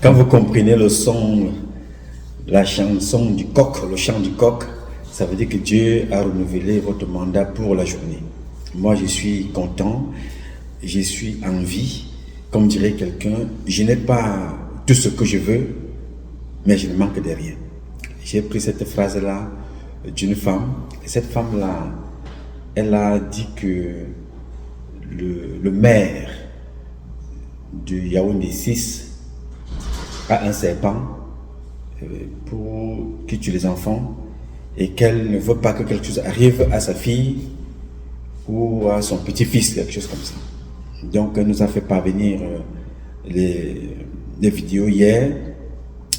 Quand vous comprenez le son, la chanson du coq, le chant du coq, ça veut dire que Dieu a renouvelé votre mandat pour la journée. Moi, je suis content, je suis en vie. Comme dirait quelqu'un, je n'ai pas tout ce que je veux, mais je ne manque de rien. J'ai pris cette phrase-là d'une femme, et cette femme-là, elle a dit que le maire de Yaoundé 6 a un serpent pour qui tue les enfants et qu'elle ne veut pas que quelque chose arrive à sa fille ou à son petit-fils, quelque chose comme ça. Donc elle nous a fait parvenir les vidéos hier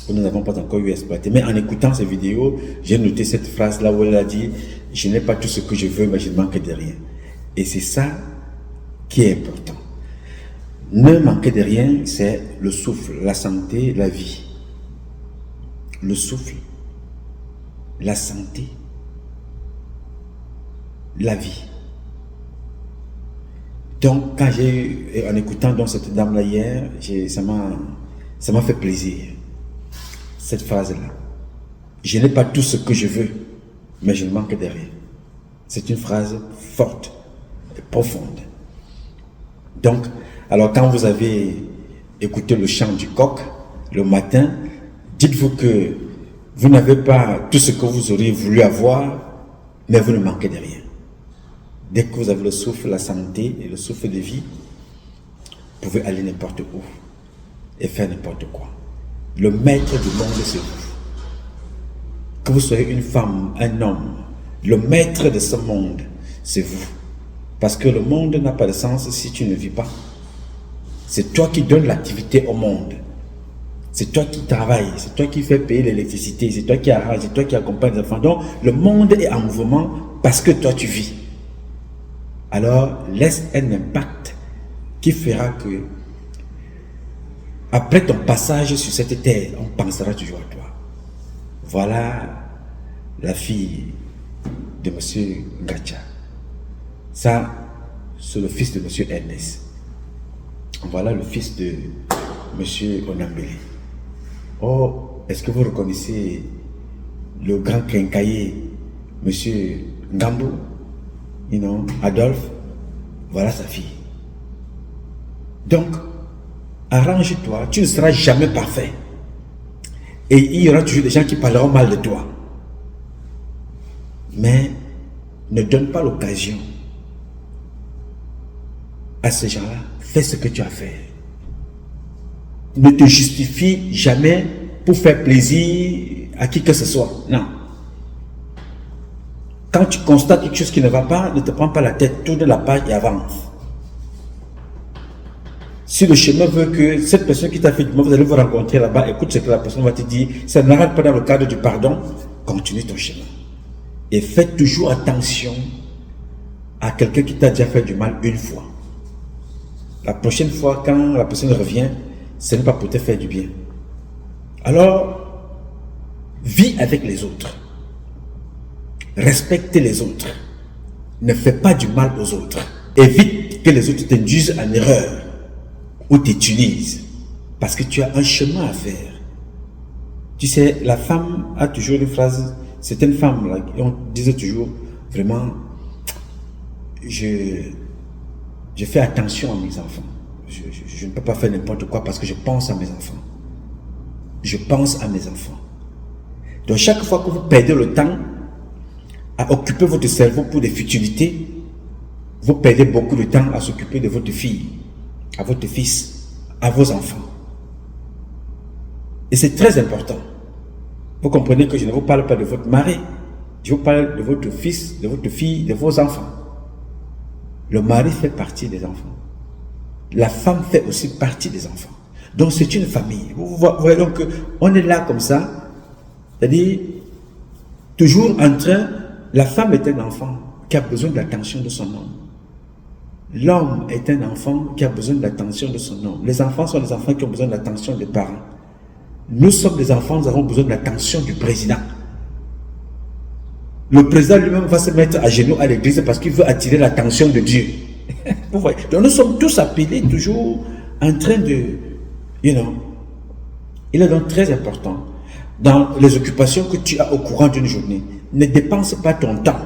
que nous n'avons pas encore eu exploité. Mais en écoutant ces vidéos, j'ai noté cette phrase-là où elle a dit « Je n'ai pas tout ce que je veux, mais je ne manque de rien ». Et c'est ça qui est important. Ne manquer de rien, c'est le souffle, la santé, la vie. Le souffle, la santé, la vie. Donc, quand en écoutant donc cette dame-là hier, ça m'a fait plaisir, cette phrase-là. Je n'ai pas tout ce que je veux, mais je ne manque de rien. C'est une phrase forte et profonde. Donc, alors quand vous avez écouté le chant du coq le matin, dites-vous que vous n'avez pas tout ce que vous auriez voulu avoir, mais vous ne manquez de rien. Dès que vous avez le souffle, la santé et le souffle de vie, vous pouvez aller n'importe où et faire n'importe quoi. Le maître du monde, c'est vous. Que vous soyez une femme, un homme, le maître de ce monde, c'est vous. Parce que le monde n'a pas de sens si tu ne vis pas. C'est toi qui donnes l'activité au monde. C'est toi qui travailles, c'est toi qui fais payer l'électricité, c'est toi qui arrange, c'est toi qui accompagne les enfants. Donc, le monde est en mouvement parce que toi tu vis. Alors, laisse un impact qui fera que, après ton passage sur cette terre, on pensera toujours à toi. Voilà la fille de M. Ngacha. Ça, c'est le fils de M. Ernest. Voilà le fils de M. Onambele. Oh, est-ce que vous reconnaissez le grand quincailler, M. Ngambo, Adolphe? Voilà sa fille. Donc, arrange-toi, tu ne seras jamais parfait. Et il y aura toujours des gens qui parleront mal de toi. Mais ne donne pas l'occasion à ces gens-là. Fais ce que tu as fait. Ne te justifie jamais pour faire plaisir à qui que ce soit. Non. Quand tu constates quelque chose qui ne va pas, ne te prends pas la tête, tourne la page et avance. Si le chemin veut que cette personne qui t'a fait du mal, vous allez vous rencontrer là-bas, écoute ce que la personne va te dire, ça n'arrête pas dans le cadre du pardon, continue ton chemin. Et fais toujours attention à quelqu'un qui t'a déjà fait du mal une fois. La prochaine fois, quand la personne revient, ce n'est pas pour te faire du bien. Alors, vis avec les autres. Respecte les autres. Ne fais pas du mal aux autres. Évite que les autres t'induisent en erreur ou t'utilisent. Parce que tu as un chemin à faire. Tu sais, la femme a toujours une phrase, certaines femmes, là, on disait toujours, vraiment, je fais attention à mes enfants. Je ne peux pas faire n'importe quoi parce que je pense à mes enfants. Je pense à mes enfants. Donc chaque fois que vous perdez le temps à occuper votre cerveau pour des futilités, vous perdez beaucoup de temps à s'occuper de votre fille, à votre fils, à vos enfants. Et c'est très important. Vous comprenez que je ne vous parle pas de votre mari, je vous parle de votre fils, de votre fille, de vos enfants. Le mari fait partie des enfants. La femme fait aussi partie des enfants. Donc c'est une famille. Vous voyez donc qu'on est là comme ça, c'est-à-dire toujours en train, la femme est un enfant qui a besoin de l'attention de son homme. L'homme est un enfant qui a besoin de l'attention de son homme. Les enfants sont des enfants qui ont besoin de l'attention des parents. Nous sommes des enfants, nous avons besoin de l'attention du président. Le président lui-même va se mettre à genoux à l'église parce qu'il veut attirer l'attention de Dieu. Vous voyez? Donc nous sommes tous appelés toujours en train de, Il est donc très important dans les occupations que tu as au courant d'une journée. Ne dépense pas ton temps,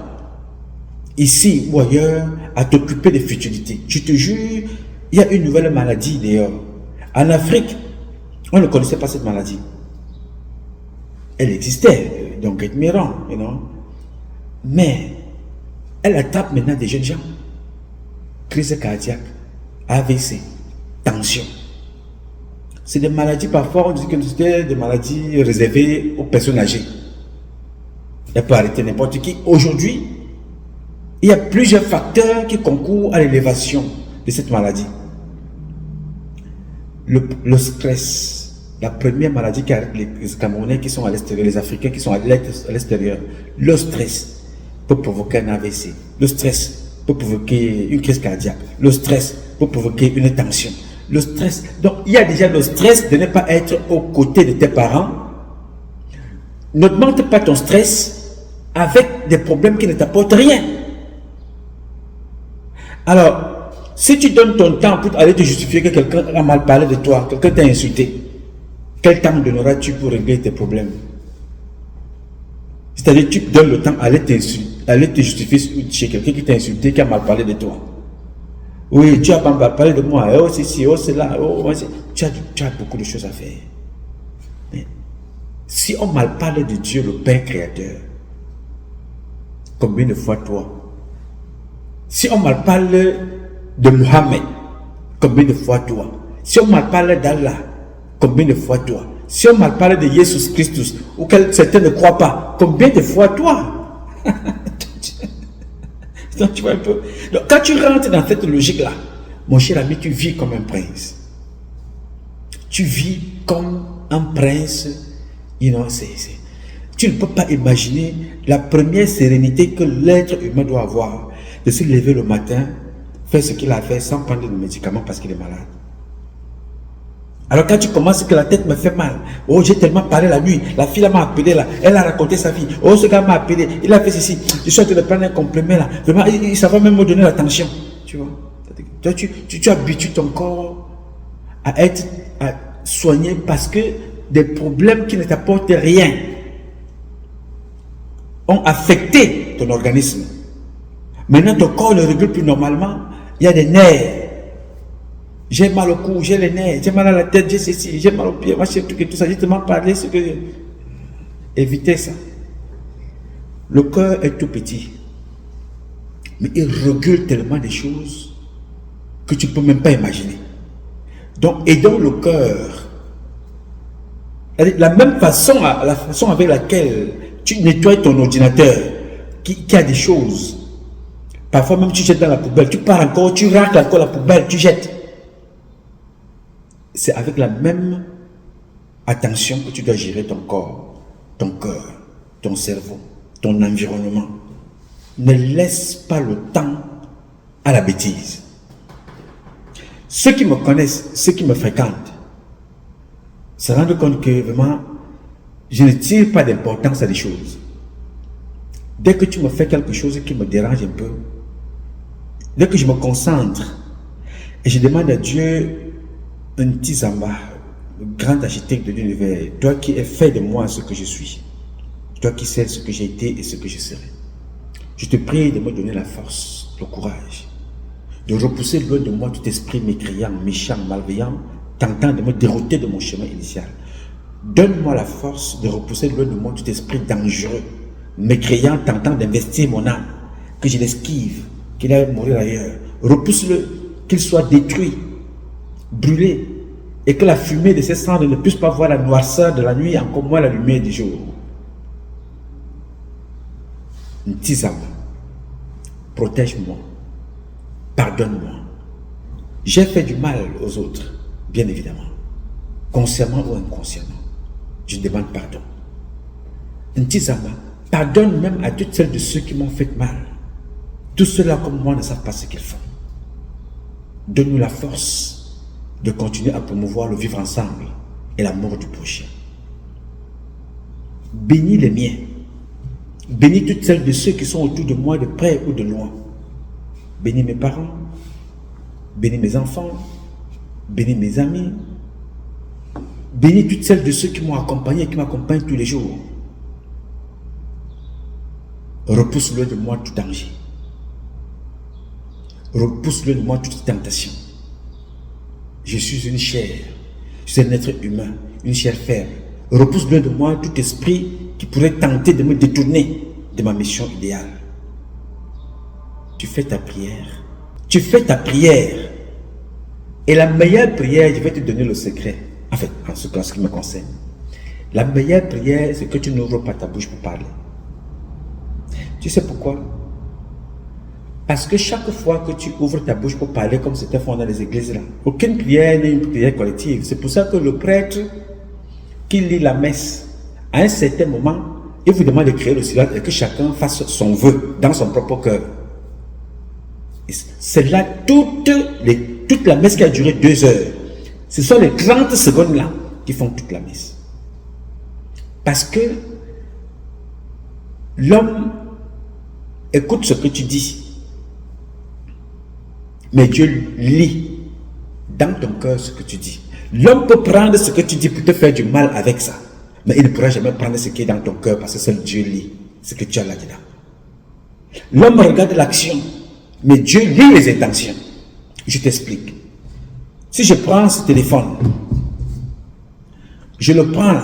ici ou ailleurs, à t'occuper des futilités. Je te jure, il y a une nouvelle maladie d'ailleurs. En Afrique, on ne connaissait pas cette maladie. Elle existait, donc admirant, mais elle attrape maintenant des jeunes gens. Crise cardiaque, AVC, tension. C'est des maladies, parfois on dit que c'était des maladies réservées aux personnes âgées. Elle peut arrêter n'importe qui. Aujourd'hui, il y a plusieurs facteurs qui concourent à l'élévation de cette maladie. Le stress, la première maladie qui arrête les Camerounais qui sont à l'extérieur, les Africains qui sont à l'extérieur. Le stress peut provoquer un AVC. Le stress peut provoquer une crise cardiaque. Le stress peut provoquer une tension. Le stress. Donc, il y a déjà le stress de ne pas être aux côtés de tes parents. N'augmente pas ton stress avec des problèmes qui ne t'apportent rien. Alors, si tu donnes ton temps pour aller te justifier que quelqu'un a mal parlé de toi, quelqu'un t'a insulté, quel temps donneras-tu pour régler tes problèmes? C'est-à-dire que tu donnes le temps à aller te justifier chez quelqu'un qui t'a insulté, qui a mal parlé de toi. Oui, tu as mal parlé de moi, oh c'est ci, oh c'est là, oh, tu as beaucoup de choses à faire. Mais si on mal parle de Dieu, le Père Créateur, combien de fois toi? Si on mal parle de Mohammed, combien de fois toi? Si on mal parle d'Allah, combien de fois toi? Si on mal parle de Jésus Christus, ou que certains ne croient pas, combien de fois toi? Donc, tu vois un peu. Donc, quand tu rentres dans cette logique-là, mon cher ami, tu vis comme un prince. Tu vis comme un prince. Tu ne peux pas imaginer la première sérénité que l'être humain doit avoir, de se lever le matin, faire ce qu'il a fait sans prendre de médicaments parce qu'il est malade. Alors quand tu commences que la tête me fait mal, oh j'ai tellement parlé la nuit, la fille m'a appelé là, elle a raconté sa vie, oh ce gars m'a appelé, il a fait ceci, je suis en train de prendre un complément là, vraiment, ça va même me donner l'attention, tu vois. Toi tu habitues ton corps à soigner parce que des problèmes qui ne t'apportent rien ont affecté ton organisme. Maintenant ton corps ne régule plus normalement, il y a des nerfs. J'ai mal au cou, j'ai les nerfs, j'ai mal à la tête, j'ai ceci, j'ai mal au pied, machin, tout ça. J'ai tellement parlé, ce que... Évitez ça. Le cœur est tout petit, mais il régule tellement des choses que tu ne peux même pas imaginer. Donc, aidons le cœur. La même façon, la façon avec laquelle tu nettoies ton ordinateur, qui a des choses. Parfois même tu jettes dans la poubelle, tu pars encore, tu racles encore la poubelle, tu jettes. C'est avec la même attention que tu dois gérer ton corps, ton cœur, ton cerveau, ton environnement. Ne laisse pas le temps à la bêtise. Ceux qui me connaissent, ceux qui me fréquentent, se rendent compte que vraiment, je ne tire pas d'importance à des choses. Dès que tu me fais quelque chose qui me dérange un peu, dès que je me concentre et je demande à Dieu, un petit Zamba, le grand architecte de l'univers, toi qui es fait de moi ce que je suis, toi qui sais ce que j'ai été et ce que je serai, je te prie de me donner la force, le courage, de repousser loin de moi tout esprit mécréant, méchant, malveillant, tentant de me dérouter de mon chemin initial. Donne-moi la force de repousser loin de moi tout esprit dangereux, mécréant, tentant d'investir mon âme, que je l'esquive, qu'il aille mourir ailleurs. Repousse-le, qu'il soit détruit, brûlé, et que la fumée de ses cendres ne puisse pas voir la noirceur de la nuit, encore moins la lumière du jour. Ntizama, protège-moi, pardonne-moi. J'ai fait du mal aux autres, bien évidemment, consciemment ou inconsciemment. Je demande pardon. Ntizama, pardonne même à toutes celles de ceux qui m'ont fait mal. Tous ceux-là comme moi ne savent pas ce qu'ils font. Donne-nous la force de continuer à promouvoir le vivre ensemble et l'amour du prochain. Bénis les miens. Bénis toutes celles de ceux qui sont autour de moi, de près ou de loin. Bénis mes parents. Bénis mes enfants. Bénis mes amis. Bénis toutes celles de ceux qui m'ont accompagné et qui m'accompagnent tous les jours. Repousse loin de moi tout danger. Repousse loin de moi toute tentation. Je suis une chair, je suis un être humain, une chair faible. Repousse loin de moi tout esprit qui pourrait tenter de me détourner de ma mission idéale. Tu fais ta prière. Tu fais ta prière. Et la meilleure prière, je vais te donner le secret. En fait, en ce qui me concerne. La meilleure prière, c'est que tu n'ouvres pas ta bouche pour parler. Tu sais pourquoi? Parce que chaque fois que tu ouvres ta bouche pour parler, comme c'était fait dans les églises là, aucune prière n'est une prière collective. C'est pour ça que le prêtre qui lit la messe, à un certain moment, il vous demande de créer le silence et que chacun fasse son vœu dans son propre cœur. C'est là toute la messe qui a duré 2 heures. Ce sont les 30 secondes là qui font toute la messe. Parce que l'homme écoute ce que tu dis. Mais Dieu lit dans ton cœur ce que tu dis. L'homme peut prendre ce que tu dis pour te faire du mal avec ça. Mais il ne pourra jamais prendre ce qui est dans ton cœur parce que seul Dieu lit ce que tu as là-dedans. L'homme regarde l'action, mais Dieu lit les intentions. Je t'explique. Si je prends ce téléphone, je le prends,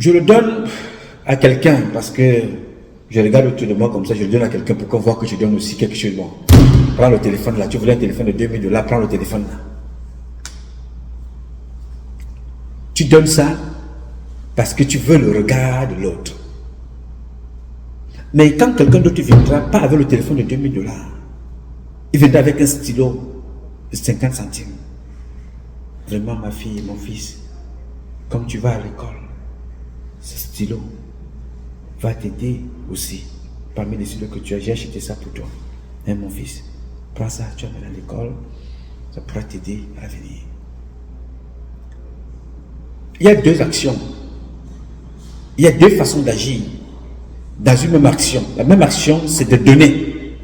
je le donne à quelqu'un parce que je regarde autour de moi comme ça, je le donne à quelqu'un pour qu'on voit que je donne aussi quelque chose de bon. Prends le téléphone là, tu voulais un téléphone de 2000 $, prends le téléphone là. Tu donnes ça parce que tu veux le regard de l'autre. Mais quand quelqu'un d'autre viendra, pas avec le téléphone de 2000 $, il viendra avec un stylo de 50 centimes. Vraiment ma fille, mon fils, comme tu vas à l'école, ce stylo va t'aider aussi. Parmi les stylos que tu as, j'ai acheté ça pour toi. Hein, mon fils, prends ça, tu amènes à l'école, ça pourra t'aider à l'avenir. Il y a 2 actions. Il y a 2 façons d'agir dans une même action. La même action, c'est de donner.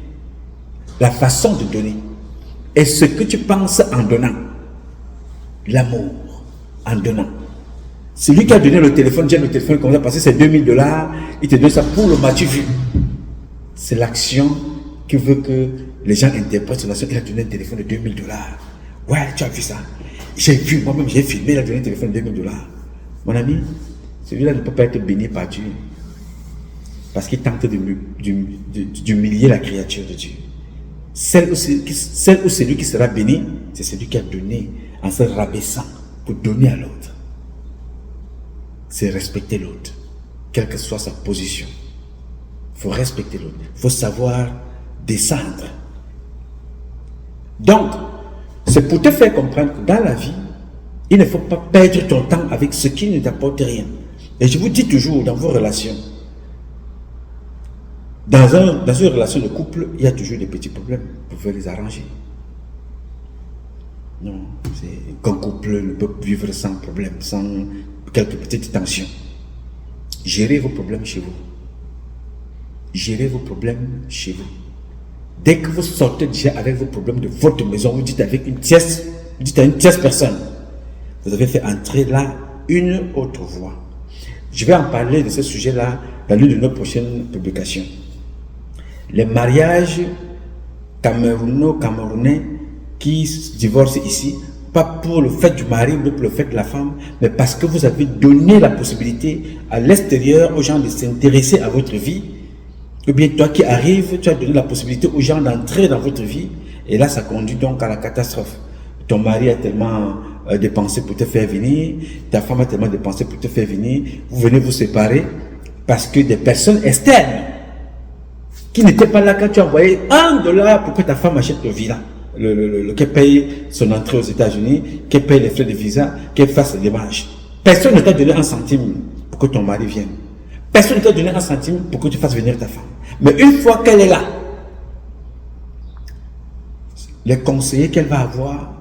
La façon de donner. Et ce que tu penses en donnant. L'amour en donnant. Celui qui a donné le téléphone, j'ai le téléphone comme ça, parce que c'est 2000 $, il te donne ça pour le match vu. C'est l'action qui veut que les gens interprètent son action. Il a donné un téléphone de 2000 $. Ouais, tu as vu ça. J'ai vu, moi-même j'ai filmé, il a donné un téléphone de 2000 $. Mon ami, celui-là ne peut pas être béni par Dieu. Parce qu'il tente d'humilier la créature de Dieu. Celle ou celui qui sera béni, c'est celui qui a donné en se rabaissant pour donner à l'autre. C'est respecter l'autre, quelle que soit sa position. Il faut respecter l'autre. Il faut savoir descendre. Donc, c'est pour te faire comprendre que dans la vie, il ne faut pas perdre ton temps avec ce qui ne t'apporte rien. Et je vous dis toujours, dans vos relations, dans une relation de couple, il y a toujours des petits problèmes. Vous pouvez les arranger. Non, qu'un couple ne peut vivre sans problème, sans quelques petites tensions. Gérez vos problèmes chez vous. Gérez vos problèmes chez vous. Dès que vous sortez déjà avec vos problèmes de votre maison, vous dites avec une tierce, vous dites à une tierce personne, vous avez fait entrer là une autre voix. Je vais en parler de ce sujet-là dans l'une de nos prochaines publications. Les mariages camerounais qui se divorcent ici, pas pour le fait du mari, mais pour le fait de la femme, mais parce que vous avez donné la possibilité à l'extérieur aux gens de s'intéresser à votre vie. Ou bien toi qui arrives, tu as donné la possibilité aux gens d'entrer dans votre vie, et là ça conduit donc à la catastrophe. Ton mari a tellement dépensé pour te faire venir, ta femme a tellement dépensé pour te faire venir, vous venez vous séparer parce que des personnes externes qui n'étaient pas là quand tu as envoyé $1 pour que ta femme achète le visa, qu'elle paye son entrée aux États-Unis, qu'elle paye les frais de visa, qu'elle fasse les démarches. Personne ne t'a donné 1 centime pour que ton mari vienne. Personne ne t'a donné 1 centime pour que tu fasses venir ta femme. Mais une fois qu'elle est là, les conseillers qu'elle va avoir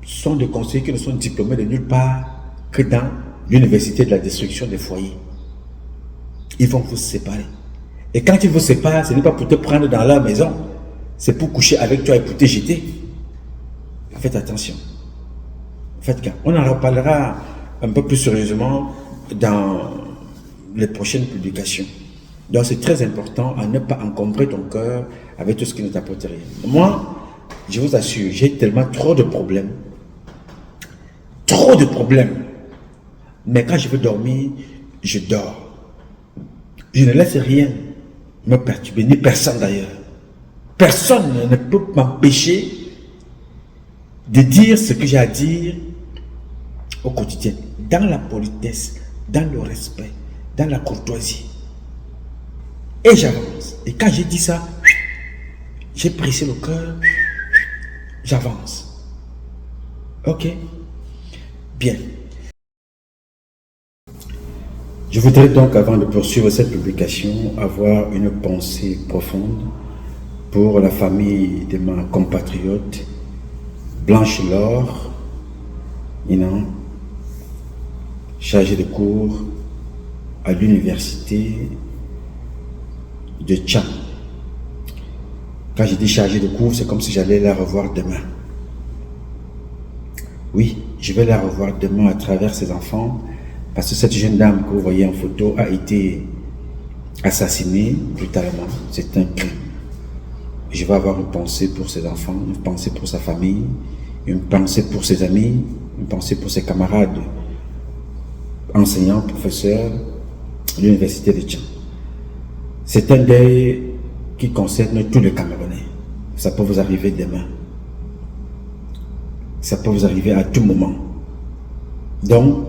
sont des conseillers qui ne sont diplômés de nulle part que dans l'université de la destruction des foyers. Ils vont vous séparer. Et quand ils vous séparent, ce n'est pas pour te prendre dans leur maison, c'est pour coucher avec toi et pour te jeter. Faites attention. Fatka. On en reparlera un peu plus sérieusement dans les prochaines publications. Donc c'est très important à ne pas encombrer ton cœur avec tout ce qui ne t'apporte rien. Moi, je vous assure, j'ai tellement trop de problèmes. Trop de problèmes. Mais quand je veux dormir, je dors. Je ne laisse rien me perturber, ni personne d'ailleurs. Personne ne peut m'empêcher de dire ce que j'ai à dire au quotidien, dans la politesse, dans le respect, dans la courtoisie. Et j'avance. Et quand j'ai dit ça, j'ai pressé le cœur, j'avance. Ok? Bien. Je voudrais donc, avant de poursuivre cette publication, avoir une pensée profonde pour la famille de ma compatriote Blanche Laure, chargée de cours à l'université de Tchad. Quand je dis chargée de cours, c'est comme si j'allais la revoir demain. Oui, je vais la revoir demain à travers ses enfants, parce que cette jeune dame que vous voyez en photo a été assassinée brutalement. C'est un crime. Je vais avoir une pensée pour ses enfants, une pensée pour sa famille, une pensée pour ses amis, une pensée pour ses camarades enseignants, professeurs de l'université de Tchad. C'est un deuil qui concerne tous les Camerounais. Ça peut vous arriver demain. Ça peut vous arriver à tout moment. Donc,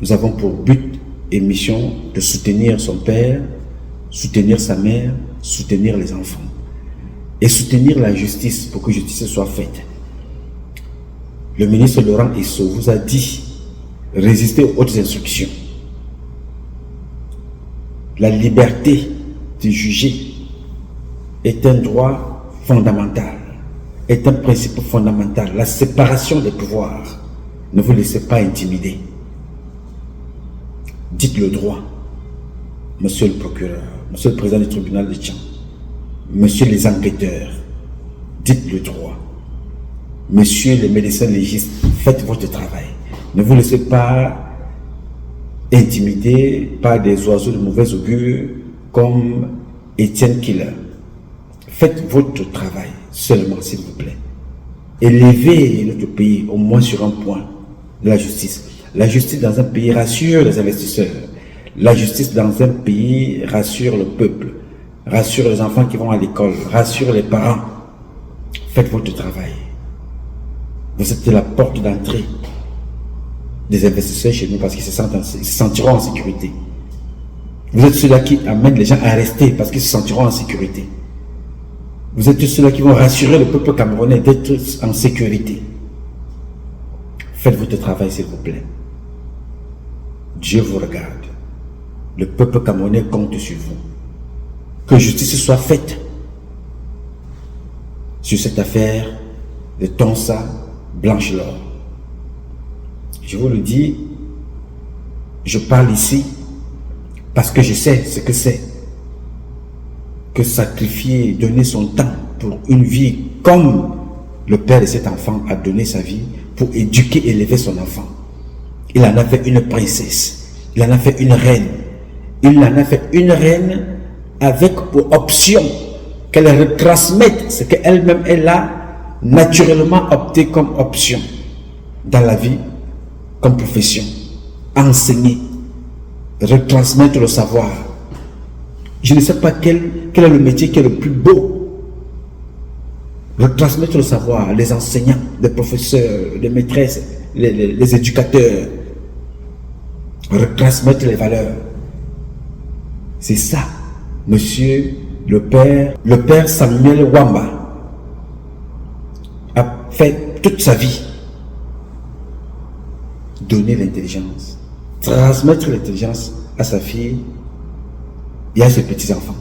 nous avons pour but et mission de soutenir son père, soutenir sa mère, soutenir les enfants et soutenir la justice pour que justice soit faite. Le ministre Laurent Esso vous a dit résister aux hautes instructions. La liberté de juger est un droit fondamental, est un principe fondamental. La séparation des pouvoirs. Ne vous laissez pas intimider. Dites le droit, monsieur le procureur, monsieur le président du tribunal de Tchad, monsieur les enquêteurs, dites le droit. Monsieur les médecins légistes, faites votre travail. Ne vous laissez pas intimider par des oiseaux de mauvais augure comme Étienne Killer. Faites votre travail seulement, s'il vous plaît. Élevez notre pays au moins sur un point de la justice. La justice dans un pays rassure les investisseurs. La justice dans un pays rassure le peuple, rassure les enfants qui vont à l'école, rassure les parents. Faites votre travail. Vous êtes la porte d'entrée des investisseurs chez nous parce qu'ils se sentiront en sécurité. Vous êtes ceux-là qui amènent les gens à rester parce qu'ils se sentiront en sécurité. Vous êtes ceux-là qui vont rassurer le peuple camerounais d'être en sécurité. Faites votre travail, s'il vous plaît. Dieu vous regarde. Le peuple camerounais compte sur vous. Que justice soit faite sur cette affaire de Tonsa Blanche Laure. Je vous le dis, je parle ici parce que je sais ce que c'est que sacrifier, donner son temps pour une vie comme le père de cet enfant a donné sa vie pour éduquer et élever son enfant. Il en a fait une princesse, il en a fait une reine. Il en a fait une reine avec pour option qu'elle retransmette ce qu'elle-même elle a naturellement opté comme option dans la vie, comme profession. Enseigner, retransmettre le savoir. Je ne sais pas quel est le métier qui est le plus beau. Retransmettre le savoir, les enseignants, les professeurs, les maîtresses, les éducateurs. Retransmettre les valeurs. C'est ça, monsieur le père Samuel Wamba a fait toute sa vie. Donner l'intelligence, transmettre l'intelligence à sa fille et à ses petits-enfants.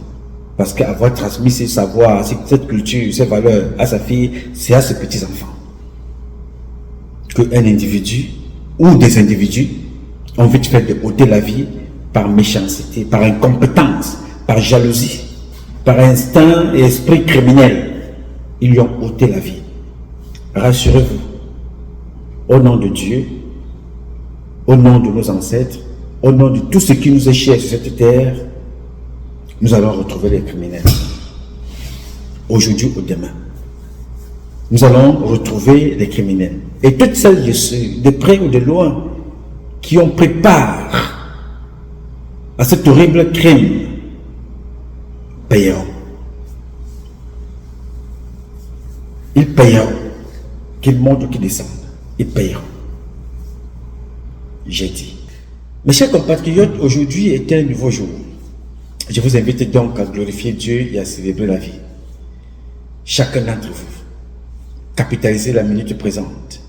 Parce qu'avoir transmis ses savoirs, cette culture, ces valeurs à sa fille, c'est à ses petits-enfants. Qu'un individu ou des individus ont vite fait de ôter la vie par méchanceté, par incompétence, par jalousie, par instinct et esprit criminel. Ils lui ont ôté la vie. Rassurez-vous, au nom de Dieu, au nom de nos ancêtres, au nom de tout ce qui nous est cher sur cette terre, nous allons retrouver les criminels. Aujourd'hui ou demain. Nous allons retrouver les criminels. Et toutes celles de près ou de loin qui ont pris part à cet horrible crime payeront. Ils payeront. Qu'ils montent ou qu'ils descendent. Ils payeront. J'ai dit. Mes chers compatriotes, aujourd'hui est un nouveau jour. Je vous invite donc à glorifier Dieu et à célébrer la vie. Chacun d'entre vous, capitalisez la minute présente.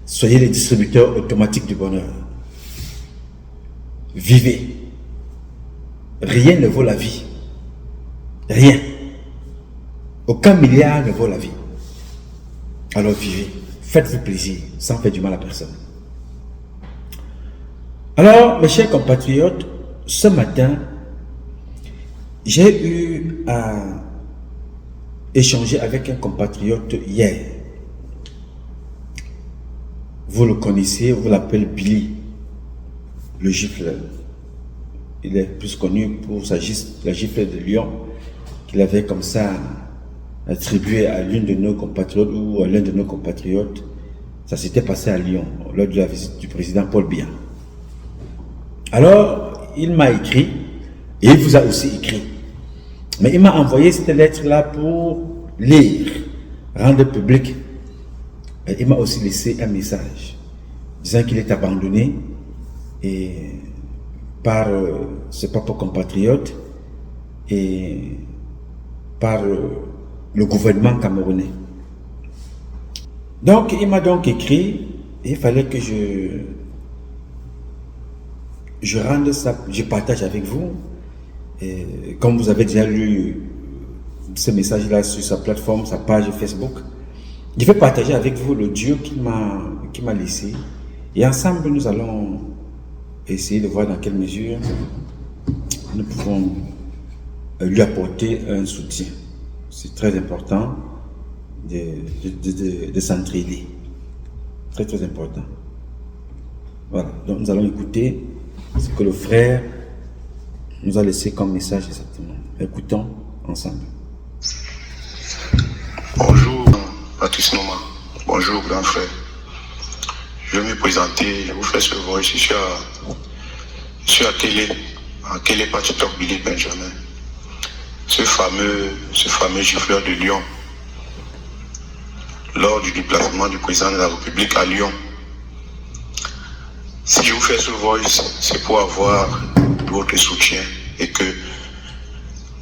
Soyez les distributeurs automatiques du bonheur. Vivez. Rien ne vaut la vie. Rien. Aucun milliard ne vaut la vie. Alors vivez. Faites-vous plaisir sans faire du mal à personne. Alors, mes chers compatriotes, ce matin, j'ai eu à échanger avec un compatriote hier. Vous le connaissez, vous l'appelez Billy, le gifleur. Il est plus connu pour la gifle de Lyon, qu'il avait comme ça attribué à l'une de nos compatriotes ou à l'un de nos compatriotes. Ça s'était passé à Lyon, lors de la visite du président Paul Biya. Alors, il m'a écrit, et il vous a aussi écrit. Mais il m'a envoyé cette lettre-là pour lire, rendre public. Et il m'a aussi laissé un message, disant qu'il est abandonné et par ses propres compatriotes et par le gouvernement camerounais. Donc, il m'a donc écrit, et il fallait que je rende ça, je partage avec vous. Et comme vous avez déjà lu ce message-là sur sa plateforme, sa page Facebook, je vais partager avec vous l'audio qu'il m'a laissé. Et ensemble, nous allons essayer de voir dans quelle mesure nous pouvons lui apporter un soutien. C'est très important de s'entraider. Très, très important. Voilà. Donc, nous allons écouter ce que le frère nous a laissé comme message exactement. Écoutons ensemble. Bonjour, Patrice Noma. Bonjour, grand frère. Je vais me présenter, je vous fais ce voice. Je suis à Télé Patrick Billy Benjamin. Ce fameux gifleur de Lyon. Lors du déplacement du président de la République à Lyon. Si je vous fais ce voice, c'est pour avoir votre soutien et que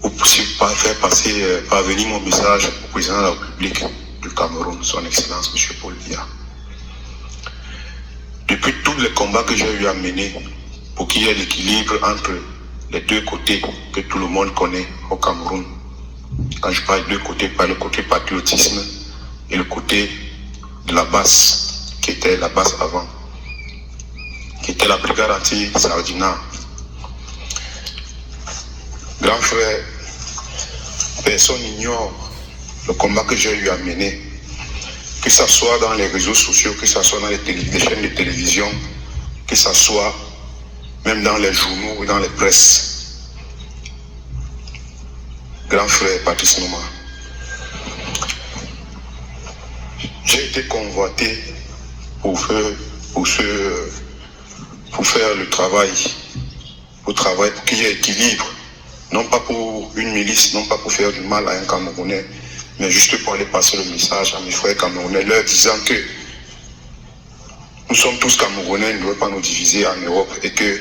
vous puissiez faire parvenir mon message au président de la République du Cameroun, son Excellence M. Paul Biya. Depuis tous les combats que j'ai eu à mener pour qu'il y ait l'équilibre entre les deux côtés que tout le monde connaît au Cameroun. Quand je parle de deux côtés, par le côté patriotisme et le côté de la base, qui était la base avant, qui était la brigade anti-Sardina. Grand frère, personne n'ignore le combat que j'ai eu à mener, que ce soit dans les réseaux sociaux, que ce soit dans les chaînes de télévision, que ce soit même dans les journaux et dans les presses. Grand frère Patrice Noma, j'ai été convoité pour faire le travail, pour qu'il y ait équilibre, non pas pour une milice, non pas pour faire du mal à un Camerounais, mais juste pour aller passer le message à mes frères camerounais, leur disant que nous sommes tous Camerounais, ils ne doivent pas nous diviser en Europe et que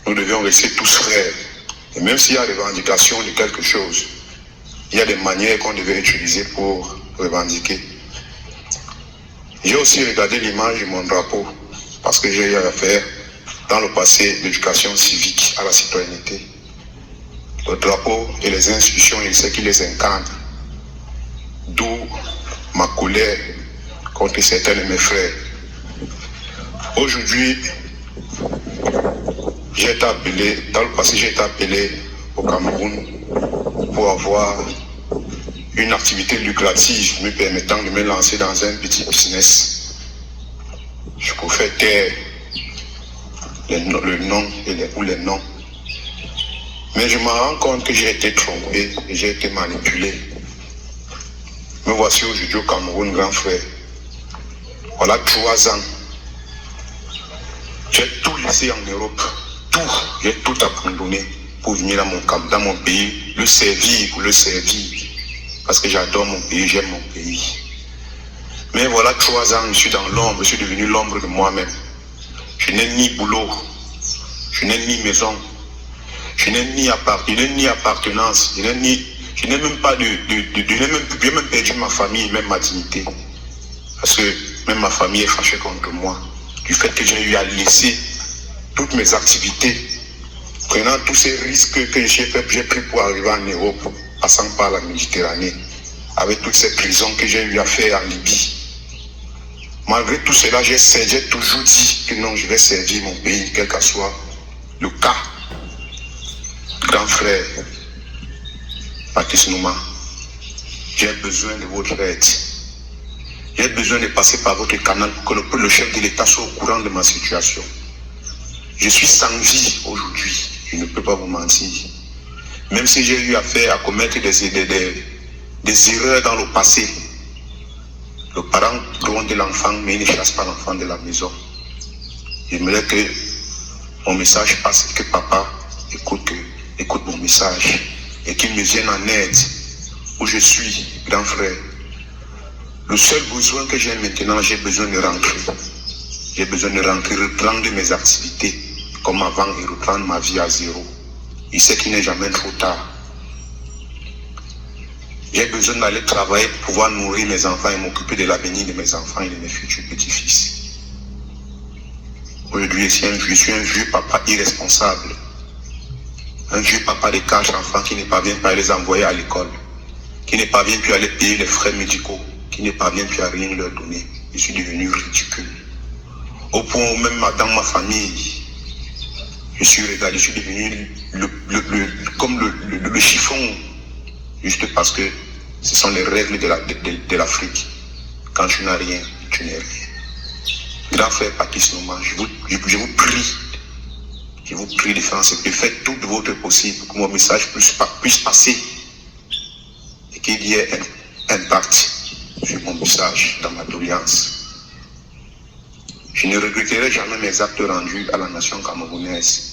nous devions rester tous frères. Et même s'il y a des revendications de quelque chose, il y a des manières qu'on devait utiliser pour revendiquer. J'ai aussi regardé l'image de mon drapeau parce que j'ai eu à faire dans le passé l'éducation civique à la citoyenneté. Le drapeau et les institutions et ceux qui les incarnent. D'où ma colère contre certains de mes frères. Aujourd'hui, j'ai été appelé, dans le passé j'ai été appelé au Cameroun pour avoir une activité lucrative me permettant de me lancer dans un petit business. Je peux faire taire le nom ou les noms. Mais je me rends compte que j'ai été trompé et j'ai été manipulé. Me voici aujourd'hui au Cameroun, grand frère. Voilà 3 ans. J'ai tout laissé en Europe. Tout. J'ai tout abandonné pour venir dans mon pays, le servir, pour le servir. Parce que j'adore mon pays, j'aime mon pays. Mais voilà 3 ans, je suis dans l'ombre, je suis devenu l'ombre de moi-même. Je n'ai ni boulot, je n'ai ni maison, je n'ai ni appartenance, je n'ai même pas j'ai même perdu ma famille, même ma dignité. Parce que même ma famille est fâchée contre moi. Du fait que j'ai eu à laisser toutes mes activités, prenant tous ces risques que j'ai pris pour arriver en Europe, passant par la Méditerranée, avec toutes ces prisons que j'ai eu à faire en Libye. Malgré tout cela, j'ai toujours dit que non, je vais servir mon pays, quel que soit le cas. Grand frère, Patrice Nouma, j'ai besoin de votre aide. J'ai besoin de passer par votre canal pour que le chef de l'État soit au courant de ma situation. Je suis sans vie aujourd'hui, je ne peux pas vous mentir. Même si j'ai eu affaire à commettre des erreurs dans le passé, le parent gronde l'enfant, mais il ne chasse pas l'enfant de la maison. J'aimerais que mon message passe, que papa écoute mon message et qu'il me vienne en aide où je suis, grand frère. Le seul besoin que j'ai maintenant, j'ai besoin de rentrer. J'ai besoin de rentrer, reprendre mes activités comme avant et reprendre ma vie à zéro. Il sait qu'il n'est jamais trop tard. J'ai besoin d'aller travailler pour pouvoir nourrir mes enfants et m'occuper de l'avenir de mes enfants et de mes futurs petits-fils. Aujourd'hui, je suis un vieux papa irresponsable. Un vieux papa de 4 enfants qui ne parvient pas à les envoyer à l'école, qui ne parvient plus à les payer les frais médicaux, qui ne parvient plus à rien leur donner. Je suis devenu ridicule. Au point où même dans ma famille, je suis devenu comme le chiffon, juste parce que ce sont les règles de l'Afrique. Quand tu n'as rien, tu n'es rien. Grand frère Patrice Nouma, je vous prie de faire faites tout de votre possible pour que mon message puisse passer et qu'il y ait un impact sur mon message dans ma doléance. Je ne regretterai jamais mes actes rendus à la nation camerounaise.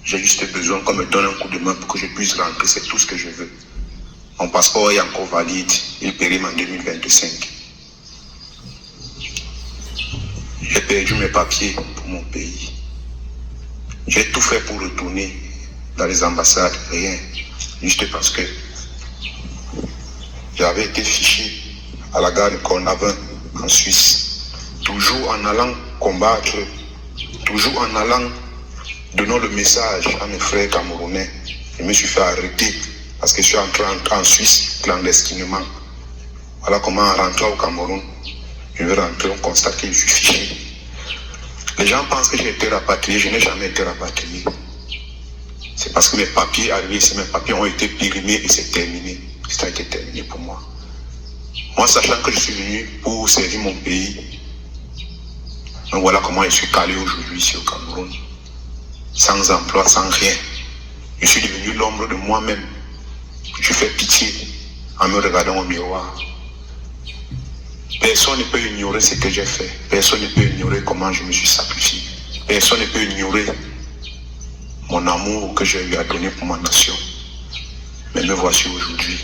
J'ai juste besoin qu'on me donne un coup de main pour que je puisse rentrer, c'est tout ce que je veux. Mon passeport est encore valide, il périme en 2025. J'ai perdu mes papiers pour mon pays. J'ai tout fait pour retourner dans les ambassades, rien. Juste parce que j'avais été fiché à la gare de Cornavin en Suisse. Toujours en allant combattre, toujours en allant donnant le message à mes frères camerounais. Je me suis fait arrêter parce que je suis entré en Suisse clandestinement. Voilà comment en rentrant au Cameroun, je vais rentrer, on constate que je suis fiché. Les gens pensent que j'ai été rapatrié, je n'ai jamais été rapatrié. C'est parce que mes papiers arrivés ici, mes papiers ont été périmés et c'est terminé. Ça a été terminé pour moi. Moi, sachant que je suis venu pour servir mon pays, donc voilà comment je suis calé aujourd'hui ici au Cameroun. Sans emploi, sans rien. Je suis devenu l'ombre de moi-même. Je fais pitié en me regardant au miroir. Personne ne peut ignorer ce que j'ai fait. Personne ne peut ignorer comment je me suis sacrifié. Personne ne peut ignorer mon amour que j'ai eu à donner pour ma nation. Mais me voici aujourd'hui.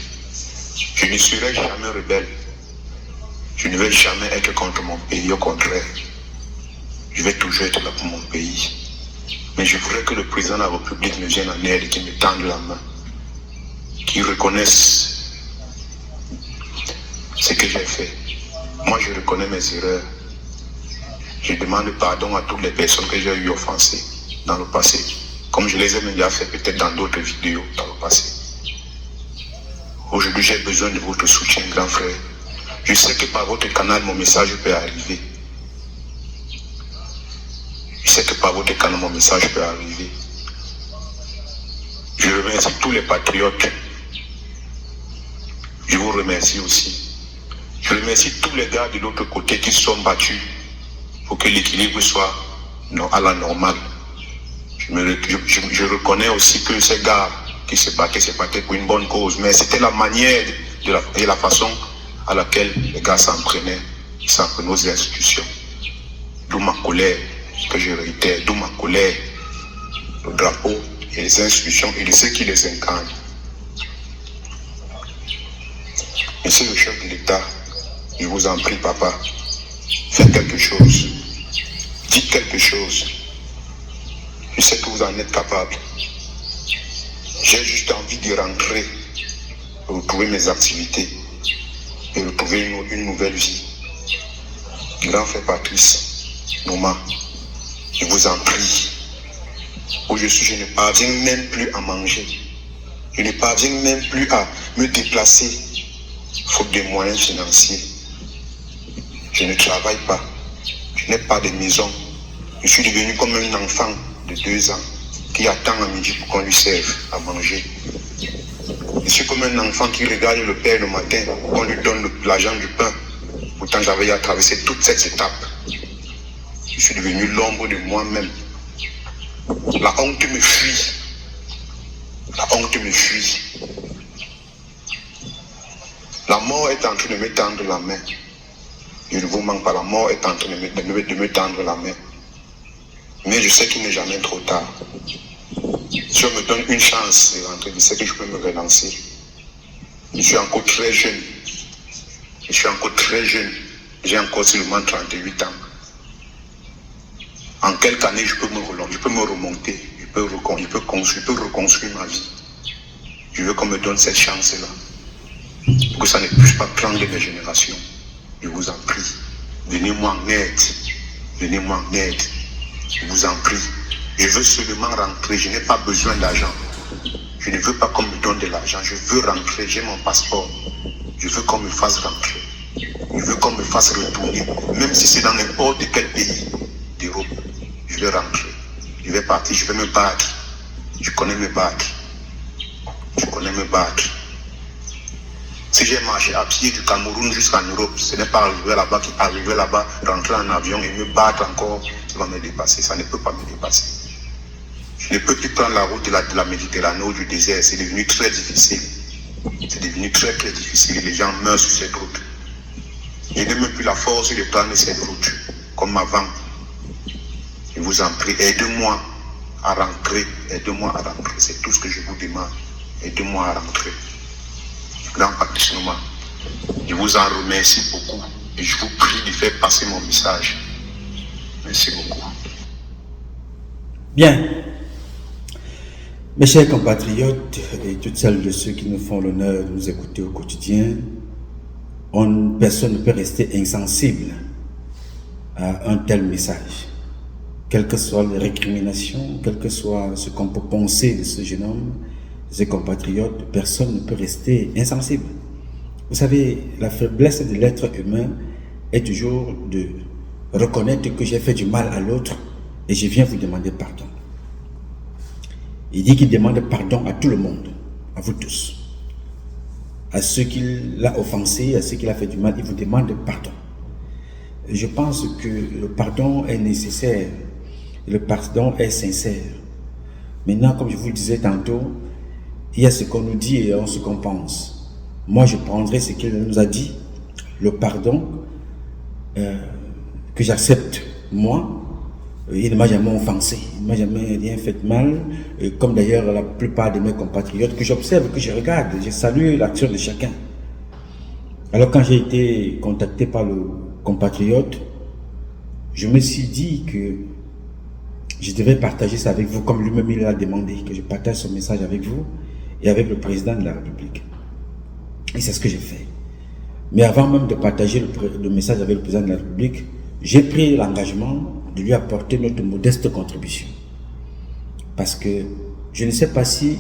Je ne serai jamais rebelle. Je ne vais jamais être contre mon pays, au contraire. Je vais toujours être là pour mon pays. Mais je voudrais que le président de la République me vienne en aide et qu'il me tende la main. Qu'il reconnaisse ce que j'ai fait. Moi, je reconnais mes erreurs. Je demande pardon à toutes les personnes que j'ai eu offensées dans le passé. Comme je les ai déjà fait peut-être dans d'autres vidéos dans le passé. Aujourd'hui, j'ai besoin de votre soutien, grand frère. Je sais que par votre canal, mon message peut arriver. Je sais que par votre canal, mon message peut arriver. Je remercie tous les patriotes Je vous remercie aussi. Je remercie tous les gars de l'autre côté qui se sont battus pour que l'équilibre soit à la normale. Je reconnais aussi que ces gars qui se battaient pour une bonne cause, mais c'était la manière et la façon à laquelle les gars s'en prenaient aux institutions. D'où ma colère, que je réitère, d'où ma colère, le drapeau et les institutions et de ceux qui les incarnent. Monsieur le chef de l'État, je vous en prie, papa, faites quelque chose, dites quelque chose. Je sais que vous en êtes capable. J'ai juste envie de rentrer, retrouver mes activités et retrouver une nouvelle vie. Grand frère Patrice, Noma, je vous en prie. Où je suis, je ne parviens même plus à manger. Je ne parviens même plus à me déplacer, faute de moyens financiers. Je ne travaille pas. Je n'ai pas de maison. Je suis devenu comme un enfant de 2 ans qui attend à midi pour qu'on lui serve à manger. Je suis comme un enfant qui regarde le père le matin, qu'on lui donne l'argent du pain. Pourtant, j'avais à traverser toutes ces étapes. Je suis devenu l'ombre de moi-même. La honte me fuit. La honte me fuit. La mort est en train de me tendre la main. Je ne vous manque pas, la mort est en train de me tendre la main. Mais je sais qu'il n'est jamais trop tard. Si on me donne une chance de rentrer, je sais que je peux me relancer. Je suis encore très jeune. Je suis encore très jeune. J'ai encore seulement 38 ans. En quelques années, je peux me remonter. Je peux reconstruire ma vie. Je veux qu'on me donne cette chance-là. Pour que ça ne puisse pas prendre mes générations. Je vous en prie. Venez-moi en aide. Venez-moi en aide. Je vous en prie. Je veux seulement rentrer. Je n'ai pas besoin d'argent. Je ne veux pas qu'on me donne de l'argent. Je veux rentrer. J'ai mon passeport. Je veux qu'on me fasse rentrer. Je veux qu'on me fasse retourner. Même si c'est dans n'importe quel pays d'Europe. Je vais rentrer. Je vais partir. Je vais me battre. Je connais me battre. Je connais me battre. Si j'ai marché à pied du Cameroun jusqu'en Europe, ce n'est pas arriver là-bas, rentrer en avion et me battre encore, ça va me dépasser. Ça ne peut pas me dépasser. Je ne peux plus prendre la route de la Méditerranée ou du désert. C'est devenu très difficile. C'est devenu très très difficile. Les gens meurent sur cette route. Je n'ai même plus la force de prendre cette route comme avant. Je vous en prie, aidez-moi à rentrer. Aidez-moi à rentrer. C'est tout ce que je vous demande. Aidez-moi à rentrer. Grand Patrice Noma, je vous en remercie beaucoup et je vous prie de faire passer mon message. Merci beaucoup. Bien. Mes chers compatriotes et toutes celles de ceux qui nous font l'honneur de nous écouter au quotidien, personne ne peut rester insensible à un tel message. Quelles que soient les récriminations, quel que soit ce qu'on peut penser de ce jeune homme, ses compatriotes, personne ne peut rester insensible. Vous savez, la faiblesse de l'être humain est toujours de reconnaître que j'ai fait du mal à l'autre et je viens vous demander pardon. Il dit qu'il demande pardon à tout le monde, à vous tous. À ceux qu'il a offensés, à ceux qu'il a fait du mal, il vous demande pardon. Je pense que le pardon est nécessaire, et le pardon est sincère. Maintenant, comme je vous le disais tantôt, il y a ce qu'on nous dit et ce qu'on pense. Moi, je prendrai ce qu'il nous a dit, le pardon, que j'accepte moi. Il ne m'a jamais offensé, il ne m'a jamais rien fait de mal, comme d'ailleurs la plupart de mes compatriotes que j'observe, que je regarde, je salue l'action de chacun. Alors quand j'ai été contacté par le compatriote, je me suis dit que je devais partager ça avec vous, comme lui-même il a demandé, que je partage ce message avec vous et avec le président de la République. Et c'est ce que j'ai fait. Mais avant même de partager le message avec le président de la République, j'ai pris l'engagement de lui apporter notre modeste contribution. Parce que je ne sais pas si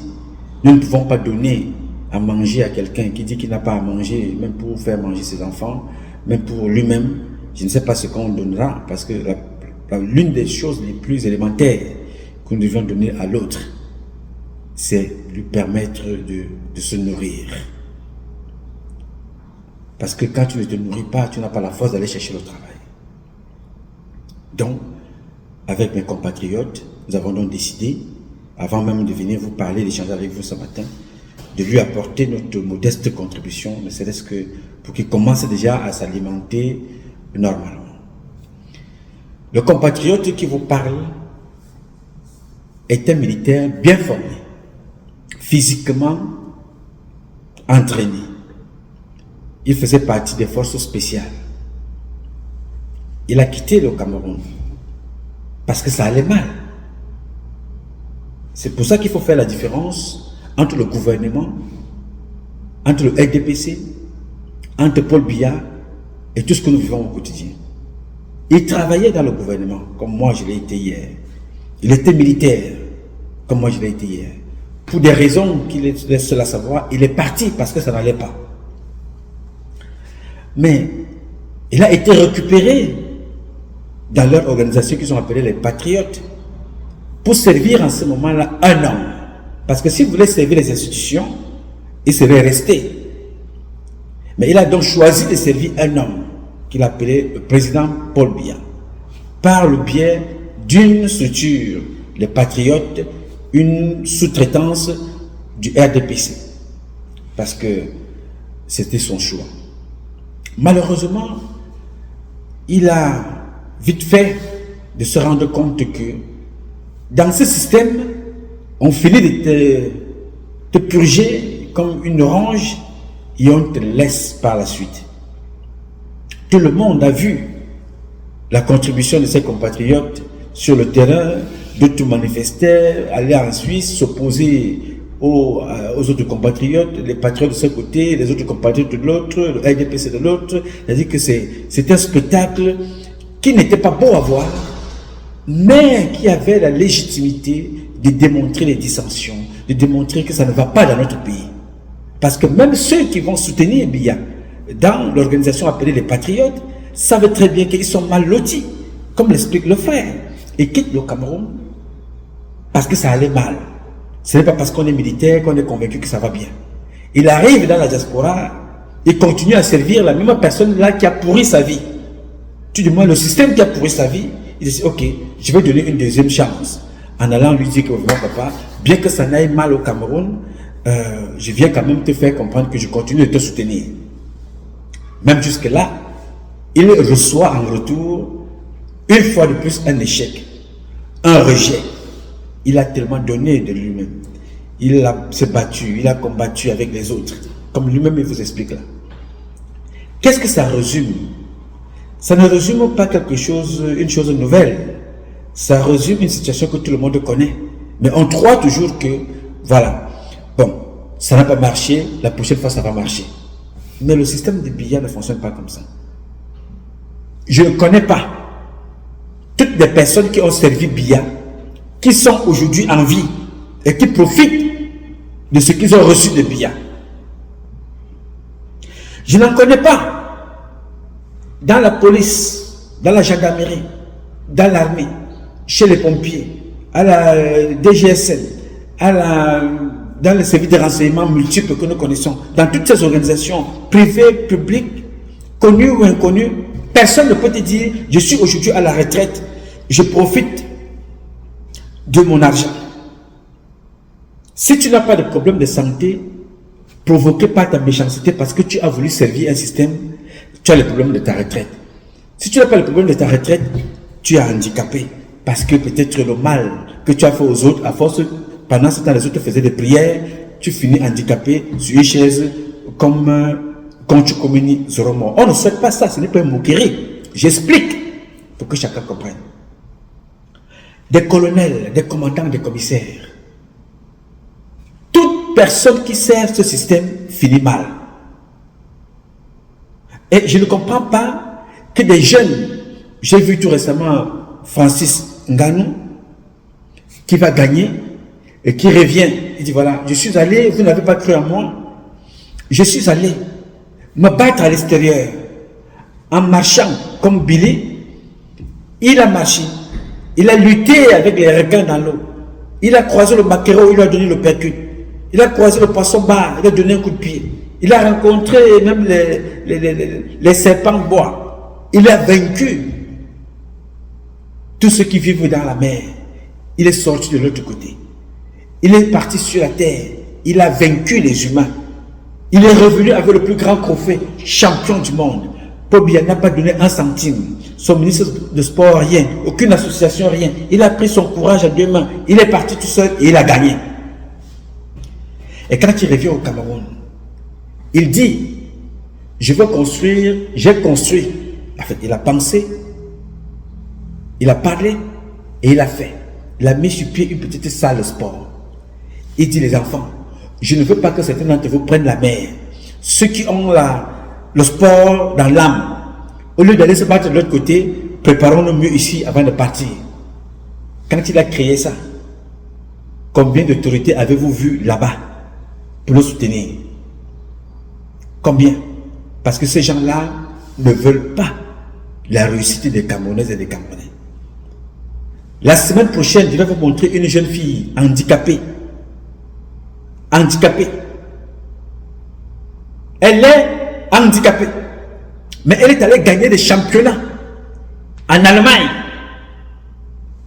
nous ne pouvons pas donner à manger à quelqu'un qui dit qu'il n'a pas à manger, même pour faire manger ses enfants, même pour lui-même. Je ne sais pas ce qu'on donnera, parce que l'une des choses les plus élémentaires que nous devons donner à l'autre, c'est lui permettre de se nourrir. Parce que quand tu ne te nourris pas, tu n'as pas la force d'aller chercher le travail. Donc, avec mes compatriotes, nous avons donc décidé, avant même de venir vous parler, d'échanger avec vous ce matin, de lui apporter notre modeste contribution, ne serait-ce que pour qu'il commence déjà à s'alimenter normalement. Le compatriote qui vous parle est un militaire bien formé, physiquement entraîné. Il faisait partie des forces spéciales. Il a quitté le Cameroun parce que ça allait mal. C'est pour ça qu'il faut faire la différence entre le gouvernement, entre le RDPC, entre Paul Biya et tout ce que nous vivons au quotidien. Il travaillait dans le gouvernement, comme moi je l'ai été hier. Il était militaire, comme moi je l'ai été hier. Pour des raisons qu'il laisse la savoir, il est parti parce que ça n'allait pas. Mais il a été récupéré dans leur organisation qu'ils ont appelée les Patriotes pour servir en ce moment-là 1 an. Parce que s'il voulait servir les institutions, il serait resté. Mais il a donc choisi de servir un homme qu'il appelait le président Paul Biya par le biais d'une structure, les Patriotes, une sous-traitance du RDPC. Parce que c'était son choix. Malheureusement, il a vite fait de se rendre compte que dans ce système, on finit de te purger comme une orange et on te laisse par la suite. Tout le monde a vu la contribution de ses compatriotes sur le terrain, d'autres manifestaient, aller en Suisse, s'opposer aux autres compatriotes, les patriotes de ce côté, les autres compatriotes de l'autre, le RDPC de l'autre. C'est-à-dire que c'est un spectacle qui n'était pas beau à voir, mais qui avait la légitimité de démontrer les dissensions, de démontrer que ça ne va pas dans notre pays. Parce que même ceux qui vont soutenir Biya dans l'organisation appelée les Patriotes savent très bien qu'ils sont mal lotis, comme l'explique le frère, et quittent le Cameroun parce que ça allait mal. Ce n'est pas parce qu'on est militaire qu'on est convaincu que ça va bien. Il arrive dans la diaspora et continue à servir la même personne là qui a pourri sa vie. Tu demandes le système qui a pourri sa vie, il dit ok, je vais donner une deuxième chance. En allant lui dire que vraiment papa, bien que ça n'aille mal au Cameroun, je viens quand même te faire comprendre que je continue de te soutenir. Même jusque là, il reçoit en retour une fois de plus un échec, un rejet. Il a tellement donné de lui-même. Il s'est battu, il a combattu avec les autres, comme lui-même il vous explique là. Qu'est-ce que ça résume? Ça ne résume pas quelque chose, une chose nouvelle. Ça résume une situation que tout le monde connaît. Mais on croit toujours que, voilà, bon, ça n'a pas marché, la prochaine fois ça va marcher. Mais le système de Biya ne fonctionne pas comme ça. Je ne connais pas toutes les personnes qui ont servi Biya, qui sont aujourd'hui en vie et qui profitent de ce qu'ils ont reçu de Biya. Je n'en connais pas dans la police, dans la gendarmerie, dans l'armée, chez les pompiers, à la DGSN, dans les services de renseignement multiples que nous connaissons, dans toutes ces organisations privées, publiques, connues ou inconnues, personne ne peut te dire je suis aujourd'hui à la retraite, je profite de mon argent. Si tu n'as pas de problème de santé provoqué par ta méchanceté parce que tu as voulu servir un système, tu as le problème de ta retraite. Si tu n'as pas le problème de ta retraite, tu es handicapé parce que peut-être le mal que tu as fait aux autres, à force, pendant ce temps les autres faisaient des prières, tu finis handicapé sur une chaise comme quand tu communies Zoromo. On ne souhaite pas ça, ce n'est pas une moquerie. J'explique pour que chacun comprenne. Des colonels, des commandants, des commissaires. Toute personne qui sert ce système finit mal. Et je ne comprends pas que des jeunes, j'ai vu tout récemment Francis Nganou, qui va gagner et qui revient. Il dit voilà, je suis allé, vous n'avez pas cru en moi, je suis allé me battre à l'extérieur en marchant comme Billy. Il a marché, il a lutté avec les requins dans l'eau, il a croisé le maquereau, il lui a donné le percute, il a croisé le poisson bar, il a donné un coup de pied. Il a rencontré même les serpents de bois. Il a vaincu tous ceux qui vivent dans la mer. Il est sorti de l'autre côté. Il est parti sur la terre. Il a vaincu les humains. Il est revenu avec le plus grand trophée, champion du monde. Paul Biya n'a pas donné un centime. Son ministre de sport, rien. Aucune association, rien. Il a pris son courage à 2 mains. Il est parti tout seul et il a gagné. Et quand il revient au Cameroun, il dit, je veux construire, j'ai construit. En fait, il a pensé, il a parlé et il a fait. Il a mis sur pied une petite salle de sport. Il dit, les enfants, je ne veux pas que certains d'entre vous prennent la mer. Ceux qui ont le sport dans l'âme, au lieu d'aller se battre de l'autre côté, préparons-nous mieux ici avant de partir. Quand il a créé ça, combien d'autorités avez-vous vu là-bas pour le soutenir? Combien? Parce que ces gens-là ne veulent pas la réussite des Camerounaises et des Camerounais. La semaine prochaine, je vais vous montrer une jeune fille handicapée. Handicapée. Elle est handicapée. Mais elle est allée gagner des championnats en Allemagne.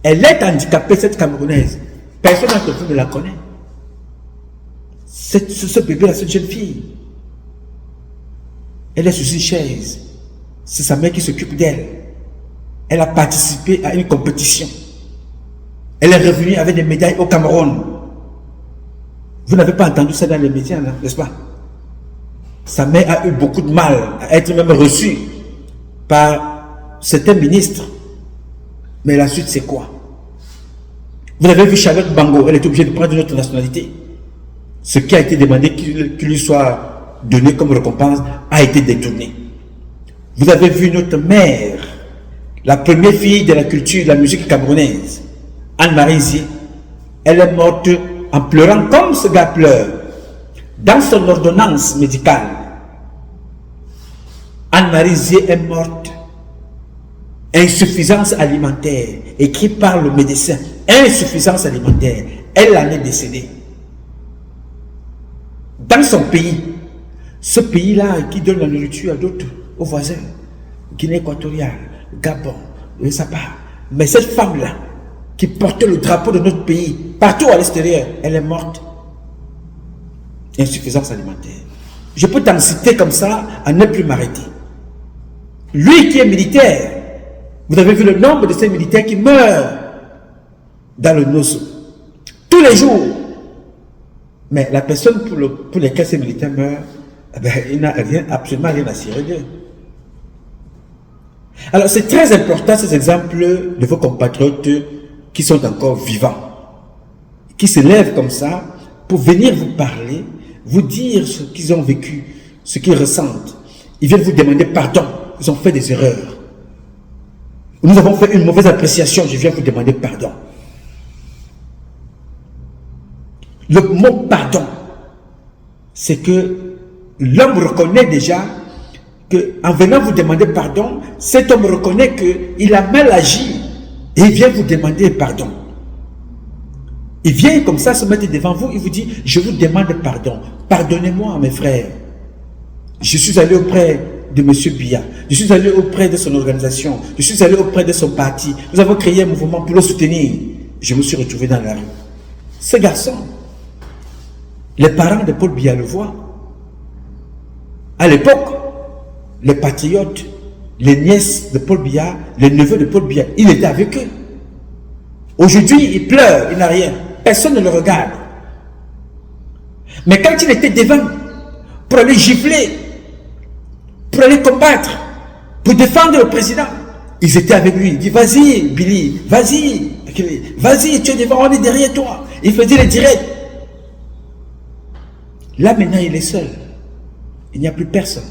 Elle est handicapée, cette Camerounaise. Personne d'entre vous ne la connaît. Ce bébé-là, cette jeune fille. Elle est sur une chaise. C'est sa mère qui s'occupe d'elle. Elle a participé à une compétition. Elle est revenue avec des médailles au Cameroun. Vous n'avez pas entendu ça dans les médias, n'est-ce pas? Sa mère a eu beaucoup de mal à être même reçue par certains ministres. Mais la suite, c'est quoi? Vous avez vu Charlotte Bango, elle est obligée de prendre une autre nationalité. Ce qui a été demandé qu'il lui soit donné comme récompense a été détourné. Vous avez vu notre mère, la première fille de la culture, de la musique camerounaise, Anne-Marie Zié. Elle est morte en pleurant comme ce gars pleure. Dans son ordonnance médicale, Anne-Marie Zié est morte. Insuffisance alimentaire, écrit par le médecin. Insuffisance alimentaire. Elle en est décédée. Dans son pays, ce pays-là qui donne la nourriture à d'autres, aux voisins, Guinée équatoriale, Gabon, le Sapa. Mais cette femme-là, qui portait le drapeau de notre pays, partout à l'extérieur, elle est morte. Insuffisance alimentaire. Je peux t'en citer comme ça, à ne plus m'arrêter. Lui qui est militaire, vous avez vu le nombre de ces militaires qui meurent dans le Nosso. Tous les jours. Mais la personne pour laquelle ces militaires meurent, eh bien, il n'a absolument rien à cirer d'eux. Alors c'est très important ces exemples de vos compatriotes qui sont encore vivants, qui se lèvent comme ça pour venir vous parler, vous dire ce qu'ils ont vécu, ce qu'ils ressentent. Ils viennent vous demander pardon, ils ont fait des erreurs. Nous avons fait une mauvaise appréciation, je viens vous demander pardon. Le mot pardon, c'est que l'homme reconnaît déjà qu'en venant vous demander pardon, cet homme reconnaît qu'il a mal agi et il vient vous demander pardon. Il vient comme ça se mettre devant vous, il vous dit, je vous demande pardon, pardonnez-moi mes frères. Je suis allé auprès de M. Biya, je suis allé auprès de son organisation, je suis allé auprès de son parti, nous avons créé un mouvement pour le soutenir. Je me suis retrouvé dans la rue. Ce garçon, les parents de Paul Biya le voient. À l'époque, les patriotes, les nièces de Paul Biya, les neveux de Paul Biya, il était avec eux. Aujourd'hui, il pleure, il n'a rien. Personne ne le regarde. Mais quand il était devant, pour aller gifler, pour aller combattre, pour défendre le président, ils étaient avec lui. Il dit, vas-y, Billy, vas-y, vas-y, tu es devant, on est derrière toi. Il faisait les directs. Là, maintenant, il est seul. Il n'y a plus personne.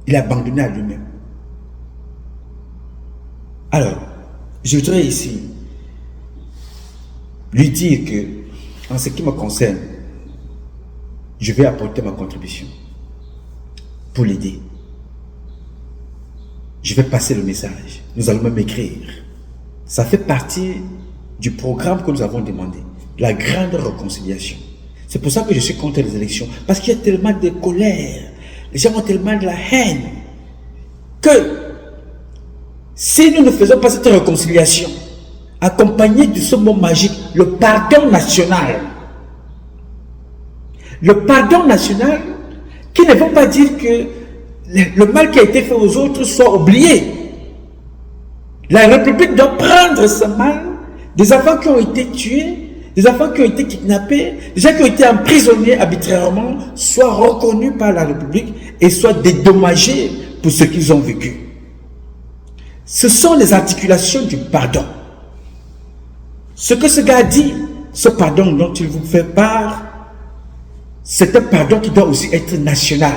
Il est abandonné à lui-même. Alors, je voudrais ici lui dire que, en ce qui me concerne, je vais apporter ma contribution pour l'aider. Je vais passer le message. Nous allons même écrire. Ça fait partie du programme que nous avons demandé. La grande réconciliation. C'est pour ça que je suis contre les élections. Parce qu'il y a tellement de colère. Les gens ont tellement de la haine. Que si nous ne faisons pas cette réconciliation, accompagnée de ce mot magique, le pardon national. Le pardon national, qui ne veut pas dire que le mal qui a été fait aux autres soit oublié. La République doit prendre ce mal, des enfants qui ont été tués, des enfants qui ont été kidnappés, des gens qui ont été emprisonnés arbitrairement, soient reconnus par la République et soient dédommagés pour ce qu'ils ont vécu. Ce sont les articulations du pardon. Ce que ce gars dit, ce pardon dont il vous fait part, c'est un pardon qui doit aussi être national.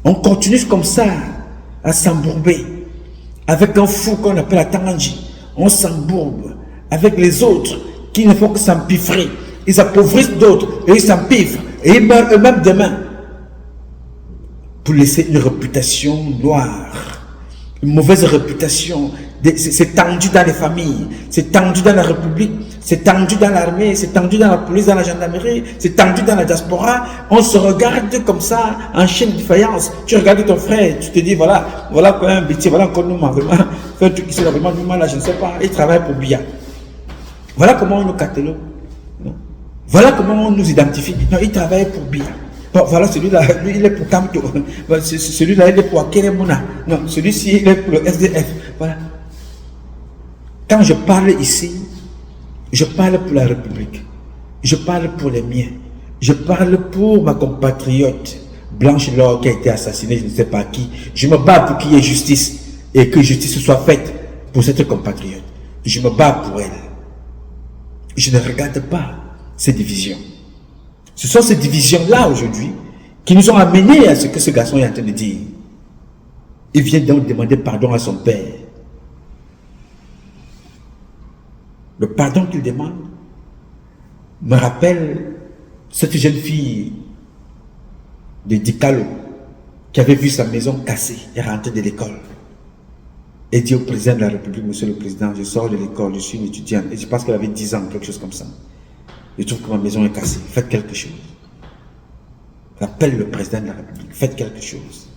On continue comme ça à s'embourber avec un fou qu'on appelle la Tanganji. On s'embourbe avec les autres qui ne font que s'empiffrer. Ils appauvrissent d'autres et ils s'empiffrent et ils meurent eux-mêmes demain pour laisser une réputation noire, une mauvaise réputation. C'est tendu dans les familles, c'est tendu dans la République, c'est tendu dans l'armée, c'est tendu dans la police, dans la gendarmerie, c'est tendu dans la diaspora. On se regarde comme ça, en chaîne de faïence. Tu regardes ton frère, tu te dis, voilà quoi un bêtisier, voilà encore nous, vraiment, fait un truc ici, vraiment, nous, là, je ne sais pas, il travaille pour Bia. Voilà comment on nous catalogue. Voilà comment on nous identifie. Non, il travaille pour Bia. Bon, voilà, celui-là, lui, il est pour Kamto. Celui-là, il est pour Akeremona. Non, celui-ci, il est pour le SDF. Voilà. Quand je parle ici, je parle pour la République. Je parle pour les miens. Je parle pour ma compatriote Blanche Laure qui a été assassinée, je ne sais pas qui. Je me bats pour qu'il y ait justice et que justice soit faite pour cette compatriote. Je me bats pour elle. Je ne regarde pas ces divisions. Ce sont ces divisions-là aujourd'hui qui nous ont amenés à ce que ce garçon est en train de dire. Il vient donc demander pardon à son père. Le pardon qu'il demande me rappelle cette jeune fille de Dikalo qui avait vu sa maison cassée et rentrée de l'école et dit au président de la République, monsieur le président, je sors de l'école, je suis une étudiante et je pense qu'elle avait 10 ans, quelque chose comme ça. Je trouve que ma maison est cassée, faites quelque chose. J'appelle le président de la République, faites quelque chose.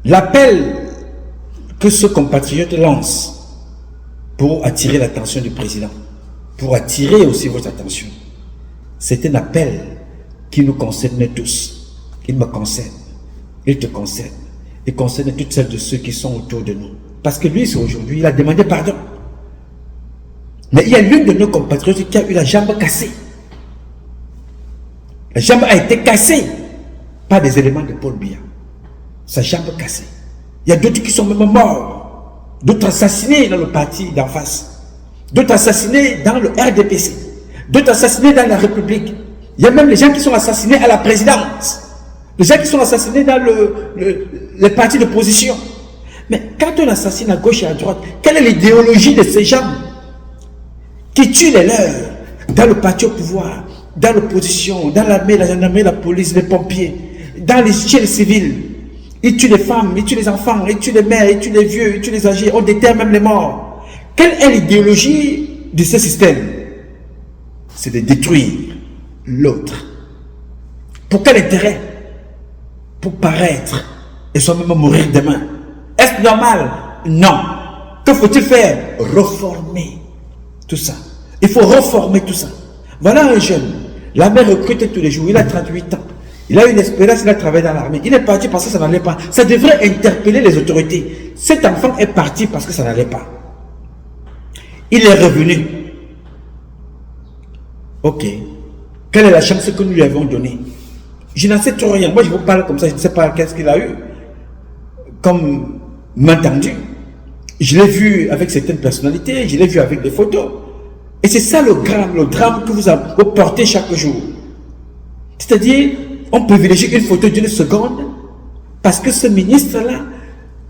L'appel que ce compatriote lance pour attirer l'attention du président, pour attirer aussi votre attention, c'est un appel qui nous concerne tous. Il me concerne, il te concerne, il concerne toutes celles de ceux qui sont autour de nous. Parce que lui, aujourd'hui, il a demandé pardon. Mais il y a l'une de nos compatriotes qui a eu la jambe cassée. La jambe a été cassée par des éléments de Paul Biya. Sa jambe cassée. Il y a d'autres qui sont même morts. D'autres assassinés dans le parti d'en face. D'autres assassinés dans le RDPC. D'autres assassinés dans la République. Il y a même les gens qui sont assassinés à la présidence. Les gens qui sont assassinés dans les partis d'opposition. Mais quand on assassine à gauche et à droite, quelle est l'idéologie de ces gens qui tuent les leurs dans le parti au pouvoir, dans l'opposition, dans l'armée, la gendarmerie, la police, les pompiers, chez les civils? Ils tuent les femmes, ils tuent les enfants, ils tuent les mères, ils tuent les vieux, ils tuent les âgés, on déterre même les morts. Quelle est l'idéologie de ce système? C'est de détruire l'autre. Pour quel intérêt? Pour paraître et soi-même mourir demain. Est-ce normal? Non. Que faut-il faire? Reformer tout ça. Il faut reformer tout ça. Voilà un jeune. L'armée recrute tous les jours. Il a 38 ans. Il a une espérance, il a travaillé dans l'armée. Il est parti parce que ça n'allait pas. Ça devrait interpeller les autorités. Cet enfant est parti parce que ça n'allait pas. Il est revenu. Ok. Quelle est la chance que nous lui avons donnée? Je n'en sais trop rien. Moi, je vous parle comme ça. Je ne sais pas qu'est-ce qu'il a eu. Comme m'entendu. Je l'ai vu avec certaines personnalités. Je l'ai vu avec des photos. Et c'est ça le drame que vous portez chaque jour. C'est-à-dire, on privilégie une photo d'une seconde parce que ce ministre-là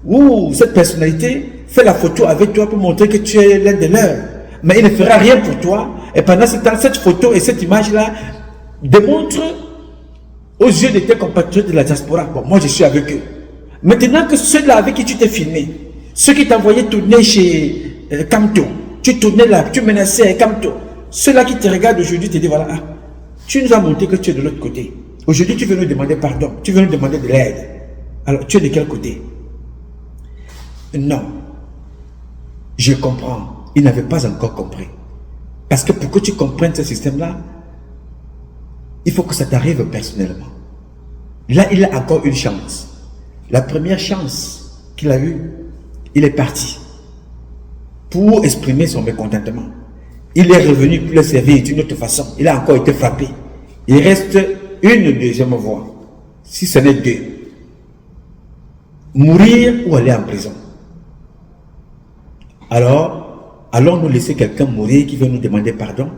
ou cette personnalité fait la photo avec toi pour montrer que tu es l'un de leurs. Mais il ne fera rien pour toi. Et pendant ce temps, cette photo et cette image-là démontrent aux yeux de tes compatriotes de la diaspora. Bon, moi je suis avec eux. Maintenant que ceux-là avec qui tu t'es filmé, ceux qui t'envoyaient tourner chez Kamto, tu tournais là, tu menaçais Kamto, ceux-là qui te regardent aujourd'hui te disent voilà, Tu nous as montré que tu es de l'autre côté. Aujourd'hui, tu veux nous demander pardon. Tu veux nous demander de l'aide. Alors, tu es de quel côté? Non. Je comprends. Il n'avait pas encore compris. Parce que pour que tu comprennes ce système-là, il faut que ça t'arrive personnellement. Là, il a encore une chance. La première chance qu'il a eue, il est parti pour exprimer son mécontentement. Il est revenu pour le servir d'une autre façon. Il a encore été frappé. Il reste une deuxième voie, si ce n'est deux. Mourir ou aller en prison. Alors, allons-nous laisser quelqu'un mourir qui veut nous demander pardon?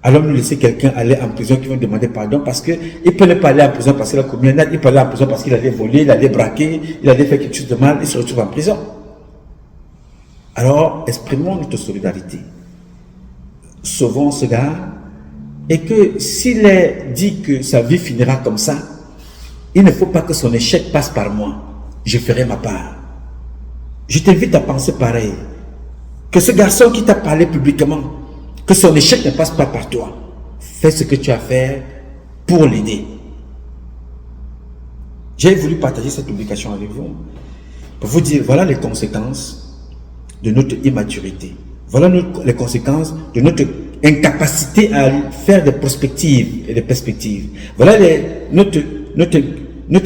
Allons-nous laisser quelqu'un aller en prison qui veut nous demander pardon parce qu'il ne peut pas aller en prison parce qu'il a commis un acte, il peut aller en prison parce qu'il allait voler, il allait braquer, il allait faire quelque chose de mal, il se retrouve en prison. Alors, exprimons notre solidarité. Sauvons ce gars et que s'il est dit que sa vie finira comme ça, il ne faut pas que son échec passe par moi. Je ferai ma part. Je t'invite à penser pareil. Que ce garçon qui t'a parlé publiquement, que son échec ne passe pas par toi. Fais ce que tu as à faire pour l'aider. J'ai voulu partager cette publication avec vous pour vous dire, voilà les conséquences de notre immaturité. Voilà les conséquences de notre incapacité à faire des prospectives et des perspectives. Voilà notre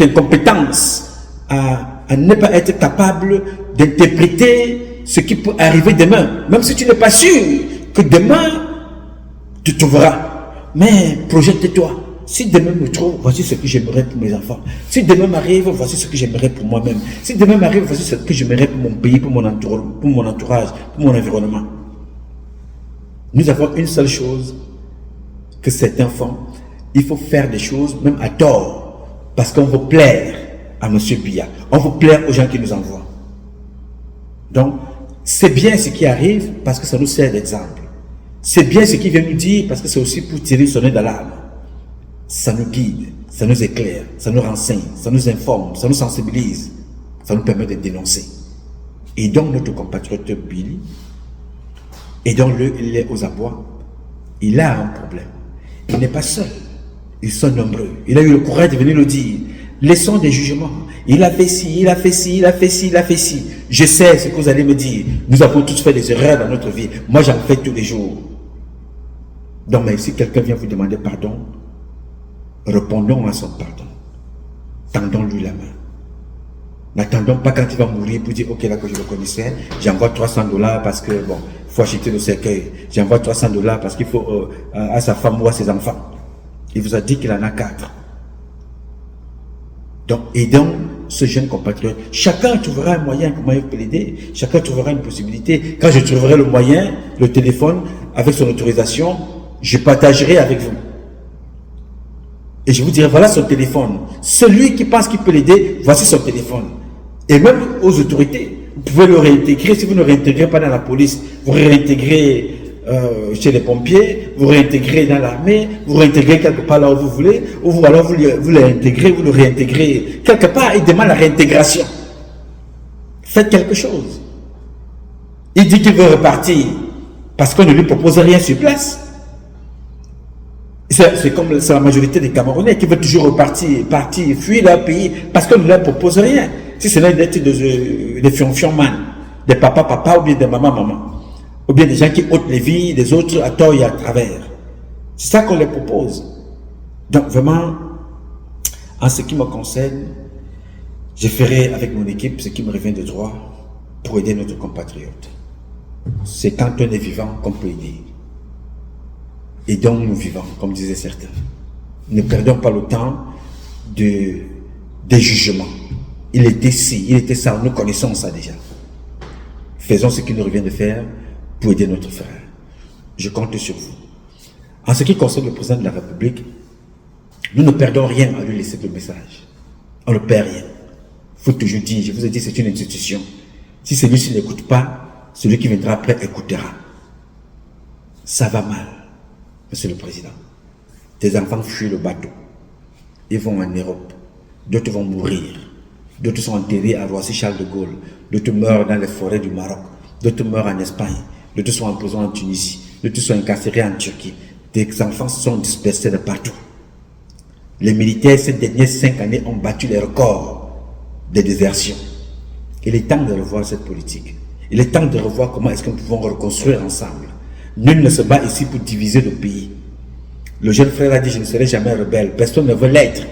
incompétence à ne pas être capable d'interpréter ce qui peut arriver demain. Même si tu n'es pas sûr que demain, tu trouveras. Mais projette-toi. Si demain me trouve, voici ce que j'aimerais pour mes enfants. Si demain m'arrive, voici ce que j'aimerais pour moi-même. Si demain m'arrive, voici ce que j'aimerais pour mon pays, pour mon entourage, pour mon environnement. Nous avons une seule chose que certains font. Il faut faire des choses, même à tort, parce qu'on veut plaire à M. Biya. On veut plaire aux gens qui nous envoient. Donc, c'est bien ce qui arrive parce que ça nous sert d'exemple. C'est bien ce qu'il vient nous dire parce que c'est aussi pour tirer sonner d'alarme. Ça nous guide, ça nous éclaire, ça nous renseigne, ça nous informe, ça nous sensibilise, ça nous permet de dénoncer. Et donc notre compatriote Billy, aidons-le, il est aux abois. Il a un problème. Il n'est pas seul. Ils sont nombreux. Il a eu le courage de venir le dire. Laissons des jugements. Il a fait ci, il a fait ci, il a fait ci, il a fait ci. Je sais ce que vous allez me dire. Nous avons tous fait des erreurs dans notre vie. Moi, j'en fais tous les jours. Donc, mais si quelqu'un vient vous demander pardon, répondons à son pardon. Tendons-lui la main. N'attendons pas quand il va mourir pour dire, ok, là que je le connaissais, j'envoie $300 parce que, bon, il faut acheter le cercueil. J'envoie $300 parce qu'il faut à sa femme ou à ses enfants. Il vous a dit qu'il en a 4. Donc, aidons ce jeune compatriote. Chacun trouvera un moyen comment il peut l'aider. Chacun trouvera une possibilité. Quand je trouverai le moyen, le téléphone, avec son autorisation, je partagerai avec vous. Et je vous dirai, voilà son téléphone. Celui qui pense qu'il peut l'aider, voici son téléphone. Et même aux autorités, vous pouvez le réintégrer. Si vous ne réintégrez pas dans la police, vous réintégrez chez les pompiers, vous réintégrez dans l'armée, vous réintégrez quelque part là où vous voulez, ou alors vous le réintégrez, vous le réintégrez quelque part. Il demande la réintégration. Faites quelque chose. Il dit qu'il veut repartir parce qu'on ne lui propose rien sur place. C'est comme la majorité des Camerounais qui veulent toujours repartir, partir, fuir leur pays parce qu'on ne leur propose rien. Si ce n'est d'être des fion-fion-man, des papa ou bien des maman, ou bien des gens qui ôtent les vies des autres à tort et à travers. C'est ça qu'on leur propose. Donc vraiment, en ce qui me concerne, je ferai avec mon équipe ce qui me revient de droit pour aider notre compatriote. C'est quand on est vivant qu'on peut aider. Aidons-nous vivants, comme disaient certains. Ne perdons pas le temps des jugements. Il était ci, il était ça, nous connaissons ça déjà. Faisons ce qu'il nous revient de faire pour aider notre frère. Je compte sur vous. En ce qui concerne le président de la République, nous ne perdons rien à lui laisser le message. On ne perd rien. Il faut toujours dire, je vous ai dit, c'est une institution. Si celui-ci n'écoute pas, celui qui viendra après écoutera. Ça va mal. Monsieur le Président, tes enfants fuient le bateau. Ils vont en Europe. D'autres vont mourir. D'autres sont enterrés à Roissy-Charles de Gaulle. D'autres meurent dans les forêts du Maroc. D'autres meurent en Espagne. D'autres sont en prison en Tunisie. D'autres sont incarcérés en Turquie. des enfants sont dispersés de partout. Les militaires, ces dernières 5 années, ont battu les records de désertion. Il est temps de revoir cette politique. Il est temps de revoir comment est-ce que nous pouvons reconstruire ensemble. Nul ne se bat ici pour diviser le pays. Le jeune frère a dit, je ne serai jamais rebelle. Personne ne veut l'être.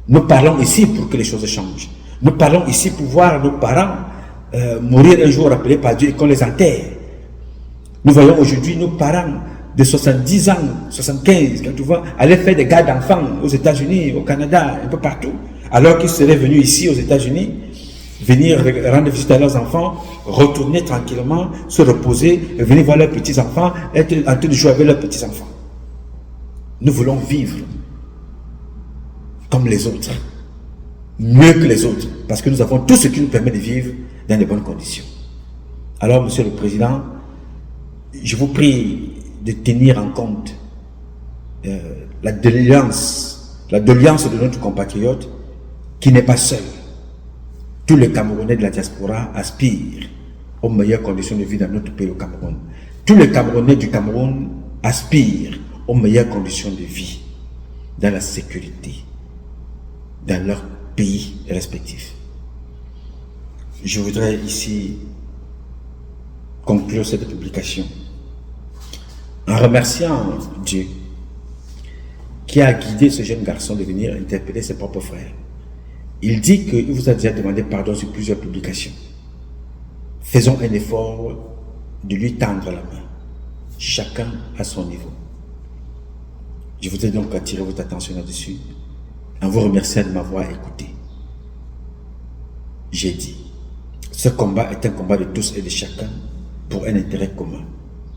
Nous parlons ici pour que les choses changent. Nous parlons ici pour voir nos parents mourir un jour appelés par Dieu et qu'on les enterre. Nous voyons aujourd'hui nos parents de 70 ans, 75, quand tu vois, aller faire des gardes d'enfants aux États-Unis, au Canada, un peu partout, alors qu'ils seraient venus ici aux États-Unis, venir rendre visite à leurs enfants, retourner tranquillement, se reposer, venir voir leurs petits-enfants, être en train de jouer avec leurs petits-enfants. Nous voulons vivre comme les autres, mieux que les autres, parce que nous avons tout ce qui nous permet de vivre dans de bonnes conditions. Alors, Monsieur le Président, je vous prie de tenir en compte la doléance de notre compatriote qui n'est pas seul. Tous les Camerounais de la diaspora aspirent aux meilleures conditions de vie dans notre pays, au Cameroun. Tous les Camerounais du Cameroun aspirent aux meilleures conditions de vie, dans la sécurité, dans leur pays respectifs. Je voudrais ici conclure cette publication en remerciant Dieu qui a guidé ce jeune garçon de venir interpeller ses propres frères. Il dit qu'il vous a déjà demandé pardon sur plusieurs publications. Faisons un effort de lui tendre la main, chacun à son niveau. Je voudrais donc attirer votre attention là-dessus, en vous remerciant de m'avoir écouté. J'ai dit, ce combat est un combat de tous et de chacun pour un intérêt commun.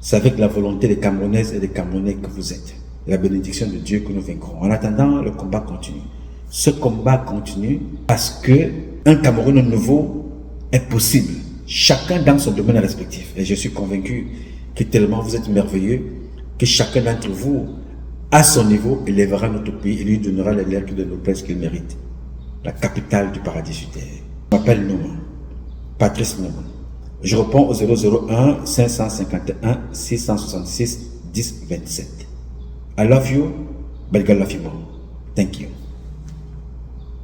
C'est avec la volonté des Camerounaises et des Camerounais que vous êtes. La bénédiction de Dieu que nous vaincrons. En attendant, le combat continue. Ce combat continue parce que un Cameroun nouveau est possible. Chacun dans son domaine respectif. Et je suis convaincu que tellement vous êtes merveilleux que chacun d'entre vous, à son niveau, élèvera notre pays et lui donnera les lettres de noblesse qu'il mérite. La capitale du paradis sur terre. Je m'appelle Nouma, Patrice Nouma. Je réponds au 001 551 666 10 27. I love you, but God love you more. Thank you.